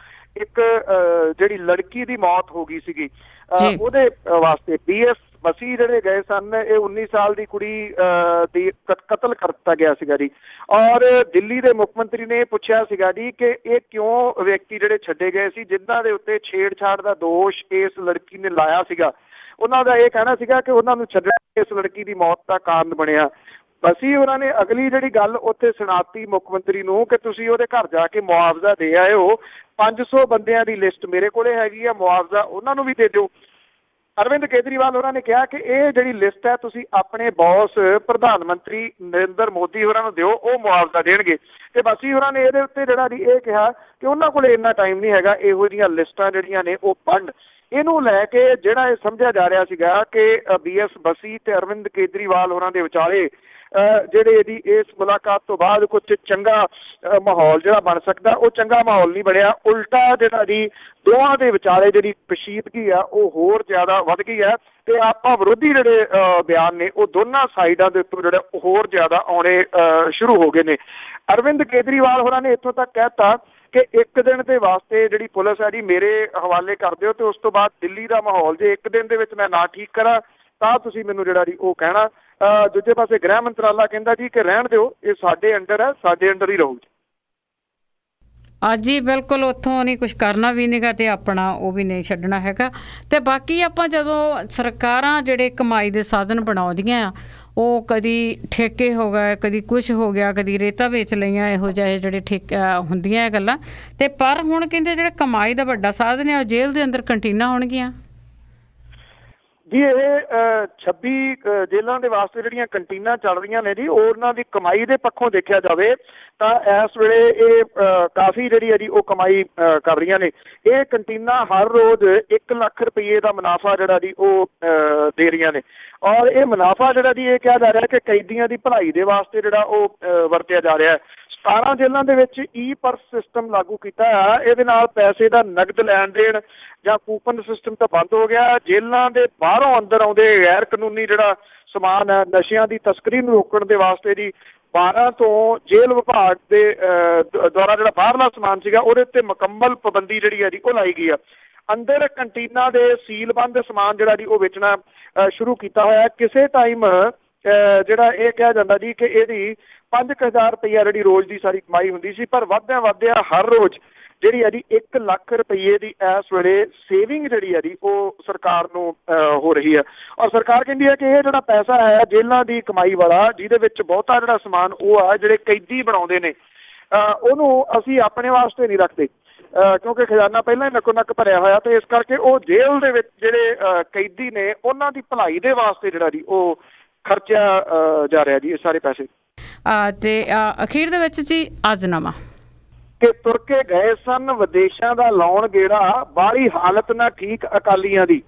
ਇੱਕ ਜਿਹੜੀ ਲੜਕੀ ਦੀ ਮੌਤ ਹੋ ਗਈ ਸੀਗੀ, ਉਹਦੇ ਵਾਸਤੇ BS ਬਸੀ ਜਿਹੜੇ ਗਏ ਸਨ। ਇਹ 19 ਸਾਲ ਦੀ ਕੁੜੀ ਦੀ ਕਤਲ ਕਰ ਦਿੱਤਾ ਗਿਆ ਸੀਗਾ ਜੀ। ਔਰ ਦਿੱਲੀ ਦੇ ਮੁੱਖ ਮੰਤਰੀ ਨੇ ਪੁੱਛਿਆ ਸੀਗਾ ਜੀ ਕਿ ਇਹ ਕਿਉਂ ਵਿਅਕਤੀ ਜਿਹੜੇ ਛੱਡੇ ਗਏ ਸੀ ਜਿਨ੍ਹਾਂ ਦੇ ਉੱਤੇ ਛੇੜਛਾੜ ਦਾ ਦੋਸ਼ ਇਸ ਲੜਕੀ ਨੇ ਲਾਇਆ ਸੀਗਾ। ਉਹਨਾਂ ਦਾ ਇਹ ਕਹਿਣਾ ਸੀਗਾ ਕਿ ਉਹਨਾਂ ਨੂੰ ਛੱਡਣਾ ਇਸ ਲੜਕੀ ਦੀ ਮੌਤ ਦਾ ਕਾਰਨ ਬਣਿਆ। ਬਸੀ ਉਹਨਾਂ ਨੇ ਅਗਲੀ ਜਿਹੜੀ ਗੱਲ ਉੱਥੇ ਸੁਣਾਤੀ ਮੁੱਖ ਮੰਤਰੀ ਨੂੰ ਕਿ ਤੁਸੀਂ ਉਹਦੇ ਘਰ ਜਾ ਕੇ ਮੁਆਵਜ਼ਾ ਦੇ ਆਇਓ। 500 ਬੰਦਿਆਂ ਦੀ ਲਿਸਟ ਮੇਰੇ ਕੋਲੇ ਹੈਗੀ ਆ, ਮੁਆਵਜ਼ਾ ਉਹਨਾਂ ਨੂੰ ਵੀ ਦੇ ਦਿਓ। ਅਰਵਿੰਦ ਕੇਜਰੀਵਾਲ ਉਹਨਾਂ ਨੇ ਕਿਹਾ ਕਿ ਇਹ ਜਿਹੜੀ ਲਿਸਟ ਹੈ ਤੁਸੀਂ ਆਪਣੇ ਬੌਸ ਪ੍ਰਧਾਨ ਮੰਤਰੀ ਨਰਿੰਦਰ ਮੋਦੀ ਹੋਰਾਂ ਨੂੰ ਦਿਓ, ਉਹ ਮੁਆਵਜ਼ਾ ਦੇਣਗੇ। ਤੇ ਬਸੀ ਹੋਰਾਂ ਨੇ ਇਹਦੇ ਉੱਤੇ ਜਿਹੜਾ ਜੀ ਇਹ ਕਿਹਾ ਕਿ ਉਹਨਾਂ ਕੋਲੇ ਇੰਨਾ ਟਾਈਮ ਨਹੀਂ ਹੈਗਾ ਇਹੋ ਜਿਹੀਆਂ ਲਿਸਟਾਂ ਜਿਹੜੀਆਂ ਨੇ ਉਹ ਪੜ੍ਹਨ। ਇਹਨੂੰ ਲੈ ਕੇ ਜਿਹੜਾ ਇਹ ਸਮਝਿਆ ਜਾ ਰਿਹਾ ਸੀਗਾ ਕਿ BS ਬਸੀ ਤੇ ਅਰਵਿੰਦ ਕੇਜਰੀਵਾਲ ਹੋਰਾਂ ਦੇ ਵਿਚਾਲੇ ਜਿਹੜੇ ਇਹਦੀ ਇਸ ਮੁਲਾਕਾਤ ਤੋਂ ਬਾਅਦ ਕੁਝ ਚੰਗਾ ਮਾਹੌਲ ਜਿਹੜਾ ਬਣ ਸਕਦਾ, ਉਹ ਚੰਗਾ ਮਾਹੌਲ ਨਹੀਂ ਬਣਿਆ। ਉਲਟਾ ਜਿਹੜਾ ਜੀ ਦੋਵਾਂ ਦੇ ਵਿਚਾਲੇ ਜਿਹੜੀ ਕਸ਼ੀਦਗੀ ਆ ਉਹ ਹੋਰ ਜ਼ਿਆਦਾ ਵੱਧ ਗਈ ਹੈ ਤੇ ਆਪਾ ਵਿਰੋਧੀ ਜਿਹੜੇ ਬਿਆਨ ਨੇ ਉਹ ਦੋਨਾਂ ਸਾਈਡਾਂ ਦੇ ਉੱਤੇ ਜਿਹੜੇ ਹੋਰ ਜ਼ਿਆਦਾ ਆਉਣੇ ਸ਼ੁਰੂ ਹੋ ਗਏ ਨੇ। ਅਰਵਿੰਦ ਕੇਜਰੀਵਾਲ ਹੋਰਾਂ ਨੇ ਇੱਥੋਂ ਤੱਕ ਕਹਿਤਾ ਕਿ ਇੱਕ ਦਿਨ ਦੇ ਵਾਸਤੇ ਜਿਹੜੀ ਪੁਲਿਸ ਹੈ ਜੀ ਮੇਰੇ ਹਵਾਲੇ ਕਰ ਦਿਓ ਤੇ ਉਸ ਤੋਂ ਬਾਅਦ ਦਿੱਲੀ ਦਾ ਮਾਹੌਲ ਜੇ ਇੱਕ ਦਿਨ ਦੇ ਵਿੱਚ ਮੈਂ ਨਾ ਠੀਕ ਕਰਾਂ ਤਾਂ ਤੁਸੀਂ ਮੈਨੂੰ ਜਿਹੜਾ ਜੀ ਉਹ ਕਹਿਣਾ। ਦੂਜੇ ਪਾਸੇ ਗ੍ਰਹਿ ਮੰਤਰਾਲਾ ਕਹਿੰਦਾ ਜੀ ਕਿ ਰਹਿਣ ਦਿਓ, ਇਹ ਸਾਡੇ ਅੰਡਰ ਹੈ, ਸਾਡੇ ਅੰਡਰ ਹੀ ਰਹੂਗੀ। ਅੱਜ ਹੀ ਬਿਲਕੁਲ ਉੱਥੋਂ ਨਹੀਂ ਕੁਛ ਕਰਨਾ ਵੀ ਨਹੀਂਗਾ ਤੇ ਆਪਣਾ ਉਹ ਵੀ ਨਹੀਂ ਛੱਡਣਾ ਹੈਗਾ। ਤੇ ਬਾਕੀ ਆਪਾਂ ਜਦੋਂ ਸਰਕਾਰਾਂ ਜਿਹੜੇ ਕਮਾਈ ਦੇ ਸਾਧਨ ਬਣਾਉਂਦੀਆਂ ਆ, ਉਹ ਕਦੀ ਠੇਕੇ ਹੋ ਗਏ, ਕਦੀ ਕੁਛ ਹੋ ਗਿਆ, ਕਦੀ ਰੇਤਾ ਵੇਚ ਲਈਆਂ, ਇਹੋ ਜਿਹੇ ਜਿਹੜੇ ਠੇਕਾ ਹੁੰਦੀਆਂ ਇਹ ਗੱਲਾਂ। ਤੇ ਪਰ ਹੁਣ ਕਹਿੰਦੇ ਜਿਹੜਾ ਕਮਾਈ ਦਾ ਵੱਡਾ ਸਾਧਨ ਹੈ ਉਹ ਜੇਲ੍ਹ ਦੇ ਅੰਦਰ ਕੰਟੀਨਾਂ ਹੋਣਗੀਆਂ ਜੀ। ਇਹ 26 ਜੇਲ੍ਹਾਂ ਦੇ ਵਾਸਤੇ ਜਿਹੜੀਆਂ ਕੰਟੀਨਾਂ ਚੱਲ ਰਹੀਆਂ ਨੇ ਜੀ, ਉਹਨਾਂ ਦੀ ਕਮਾਈ ਦੇ ਪੱਖੋਂ ਦੇਖਿਆ ਜਾਵੇ ਤਾਂ ਇਸ ਵੇਲੇ ਇਹ ਕਾਫੀ ਜਿਹੜੀ ਹੈ ਜੀ ਉਹ ਕਮਾਈ ਕਰ ਰਹੀਆਂ ਨੇ। ਇਹ ਕੰਟੀਨਾਂ ਹਰ ਰੋਜ਼ 1 ਲੱਖ ਰੁਪਏ ਦਾ ਮੁਨਾਫਾ ਜਿਹੜਾ ਜੀ ਉਹ ਦੇ ਰਹੀਆਂ ਨੇ। ਔਰ ਇਹ ਮੁਨਾਫਾ ਜਿਹੜਾ ਜੀ ਇਹ ਕਿਹਾ ਜਾ ਰਿਹਾ ਕਿ ਕੈਦੀਆਂ ਦੀ ਭਲਾਈ ਦੇ ਵਾਸਤੇ ਜਿਹੜਾ ਉਹ ਵਰਤਿਆ ਜਾ ਰਿਹਾ ਹੈ। 17 ਜੇਲ੍ਹਾਂ ਦੇ ਵਿੱਚ ਪਰਸ ਸਿਸਟਮ ਲਾਗੂ ਕੀਤਾ ਹੈ। ਇਹਦੇ ਨਾਲ ਪੈਸੇ ਦਾ ਨਗਦ ਲੈਣ ਦੇਣ ਜਾਂ ਕੂਪਨ ਸਿਸਟਮ ਤਾਂ ਬੰਦ ਹੋ ਗਿਆ। ਜੇਲ੍ਹਾਂ ਦੇ ਬਾਹਰੋਂ ਅੰਦਰ ਆਉਂਦੇ ਗੈਰ ਕਾਨੂੰਨੀ ਜਿਹੜਾ ਸਮਾਨ ਹੈ, ਨਸ਼ਿਆਂ ਦੀ ਤਸਕਰੀ ਨੂੰ ਰੋਕਣ ਦੇ ਵਾਸਤੇ ਜੀ 12 ਤੋਂ ਜੇਲ੍ਹ ਵਿਭਾਗ ਦੇ ਦੁਆਰਾ ਜਿਹੜਾ ਬਾਹਰਲਾ ਸਮਾਨ ਸੀਗਾ ਉਹਦੇ ਉੱਤੇ ਮੁਕੰਮਲ ਪਾਬੰਦੀ ਜਿਹੜੀ ਹੈ ਜੀ ਉਹ ਲਾਈ ਗਈ ਆ। ਅੰਦਰ ਕੰਟੀਨਾਂ ਦੇ ਸੀਲਬੰਦ ਸਮਾਨ ਜਿਹੜਾ ਜੀ ਉਹ ਵੇਚਣਾ ਸ਼ੁਰੂ ਕੀਤਾ ਹੋਇਆ। ਕਿਸੇ ਟਾਈਮ ਜਿਹੜਾ ਇਹ ਕਿਹਾ ਜਾਂਦਾ ਜੀ ਕਿ ਇਹਦੀ 5000 ਰੁਪਈਆ ਜਿਹੜੀ ਰੋਜ਼ ਦੀ ਸਾਰੀ ਕਮਾਈ ਹੁੰਦੀ ਸੀ, ਪਰ ਵੱਧਦਿਆਂ ਹਰ ਰੋਜ਼ ਜਿਹੜੀ ਹੈ ਜੀ 1 ਲੱਖ ਰੁਪਈਏ ਦੀ ਇਸ ਵੇਲੇ ਸੇਵਿੰਗ ਜਿਹੜੀ ਹੈ ਜੀ ਉਹ ਸਰਕਾਰ ਨੂੰ ਹੋ ਰਹੀ ਹੈ। ਔਰ ਸਰਕਾਰ ਕਹਿੰਦੀ ਹੈ ਕਿ ਇਹ ਜਿਹੜਾ ਪੈਸਾ ਹੈ ਜੇਲ੍ਹਾਂ ਦੀ ਕਮਾਈ ਵਾਲਾ, ਜਿਹਦੇ ਵਿੱਚ ਬਹੁਤਾ ਜਿਹੜਾ ਸਮਾਨ ਉਹ ਆ ਜਿਹੜੇ ਕੈਦੀ ਬਣਾਉਂਦੇ ਨੇ, ਉਹਨੂੰ ਅਸੀਂ ਆਪਣੇ ਵਾਸਤੇ ਨਹੀਂ ਰੱਖਦੇ ਕਿਉਂਕਿ ਖਜ਼ਾਨਾ ਪਹਿਲਾਂ ਹੀ ਨੱਕੋ ਨੱਕ ਭਰਿਆ ਹੋਇਆ, ਤੇ ਇਸ ਕਰਕੇ ਉਹ ਜੇਲ੍ਹ ਦੇ ਵਿੱਚ ਜਿਹੜੇ ਕੈਦੀ ਨੇ ਉਹਨਾਂ ਦੀ ਭਲਾਈ ਦੇ ਵਾਸਤੇ ਜਿਹੜਾ ਜੀ ਉਹ ਖਰਚਿਆ ਜਾ ਰਿਹਾ ਜੀ ਇਹ ਸਾਰੇ ਪੈਸੇ। ਤੇ ਅਖੀਰ ਦੇ ਵਿੱਚ ਜੀ ਅਜ਼ਨਾਮਾ ਕਿ ਤੁਰ ਕੇ ਗਏ ਸਨ ਵਿਦੇਸ਼ਾਂ ਦਾ ਲਾਉਣ ਗੇੜਾ, ਬਾਹਲੀ ਹਾਲਤ ਨਾ ਠੀਕ ਅਕਾਲੀਆਂ ਦੀ।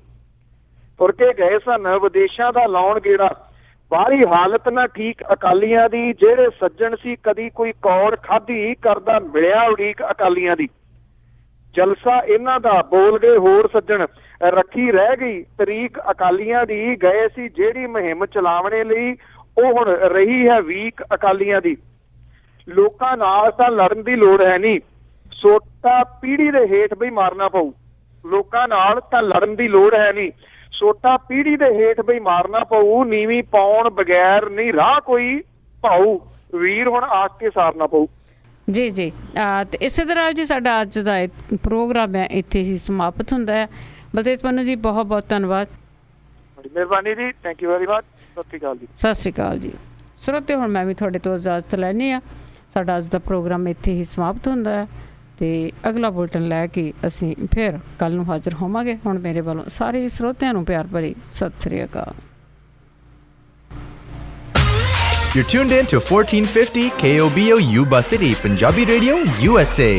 ਤੁਰ ਕੇ ਗਏ ਸਨ ਵਿਦੇਸ਼ਾਂ ਦਾ ਲਾਉਣ ਗੇੜਾ, ਬਾਹਲੀ ਹਾਲਤ ਨਾ ਠੀਕ ਅਕਾਲੀਆਂ ਦੀ। ਜਿਹੜੇ ਸੱਜਣ ਸੀ ਕਦੀ ਕੋਈ ਕੌੜ ਖਾਧੀ, ਕਰਦਾ ਮਿਲਿਆ ਉਡੀਕ ਅਕਾਲੀਆਂ ਦੀ। ਜਲਸਾ ਇਹਨਾਂ ਦਾ ਬੋਲ ਗਏ ਹੋਰ ਸੱਜਣ, ਰੱਖੀ ਰਹਿ ਗਈ ਤਰੀਕ ਅਕਾਲੀਆਂ ਦੀ। ਗਏ ਸੀ ਜਿਹੜੀ ਮੁਹਿੰਮ ਚਲਾਵਣੇ ਲਈ, ਉਹ ਹੁਣ ਰਹੀ ਹੈ ਵੀਕ ਅਕਾਲੀਆਂ ਦੀ। ਲੋਕਾਂ ਨਾਲ ਤਾਂ ਲੜਨ ਦੀ ਲੋੜ ਹੈ ਨਹੀਂ, ਸੋਟਾ ਪੀੜੀ ਦੇ ਹੇਠ ਬਈ ਮਾਰਨਾ ਪਊ। ਲੋਕਾਂ ਨਾਲ ਤਾਂ ਲੜਨ ਦੀ ਲੋੜ ਹੈ ਨਹੀਂ, ਸੋਟਾ ਪੀੜੀ ਦੇ ਹੇਠ ਬਈ ਮਾਰਨਾ ਪਊ। ਨੀਵੀਂ ਪਾਉਣ ਬਗੈਰ ਨਹੀਂ ਰਾਹ ਕੋਈ ਭਾਊ, ਵੀਰ ਹੁਣ ਆ ਕੇ ਸਾਰਨਾ ਪਊ। ਜੀ ਜੀ ਤੇ ਇਸੇ ਤਰ੍ਹਾਂ ਜੀ ਸਾਡਾ ਅੱਜ ਦਾ ਪ੍ਰੋਗਰਾਮ ਹੈ ਇੱਥੇ ਹੀ ਸਮਾਪਤ ਹੁੰਦਾ ਹੈ। ਬਲਤੇਜ ਪੰਨੂ ਜੀ ਬਹੁਤ ਬਹੁਤ ਧੰਨਵਾਦ। ਬੜੀ ਮਿਹਰਬਾਨੀ ਜੀ, ਥੈਂਕ ਯੂ ਵੈਰੀ ਮਚ। ਸਤਿ ਸ਼੍ਰੀ ਅਕਾਲ ਜੀ। ਸਤਿ ਸ਼੍ਰੀ ਅਕਾਲ ਜੀ। ਸਰੋਤੇ ਹੁਣ ਮੈਂ ਵੀ ਤੁਹਾਡੇ ਤੋਂ ਇਜਾਜ਼ਤ ਲੈਂਦੀ ਹਾਂ। ਸਾਡਾ ਅੱਜ ਦਾ ਪ੍ਰੋਗਰਾਮ ਇੱਥੇ ਹੀ ਸਮਾਪਤ ਹੁੰਦਾ ਹੈ ਅਤੇ ਅਗਲਾ ਬੁਲਟਨ ਲੈ ਕੇ ਅਸੀਂ ਫਿਰ ਕੱਲ੍ਹ ਨੂੰ ਹਾਜ਼ਰ ਹੋਵਾਂਗੇ। ਹੁਣ ਮੇਰੇ ਵੱਲੋਂ ਸਾਰੇ ਸਰੋਤਿਆਂ ਨੂੰ ਪਿਆਰ ਭਰੀ ਸਤਿ ਸ਼੍ਰੀ ਅਕਾਲ। You're tuned in to 1450 KOBO Yuba City, Punjabi Radio, USA.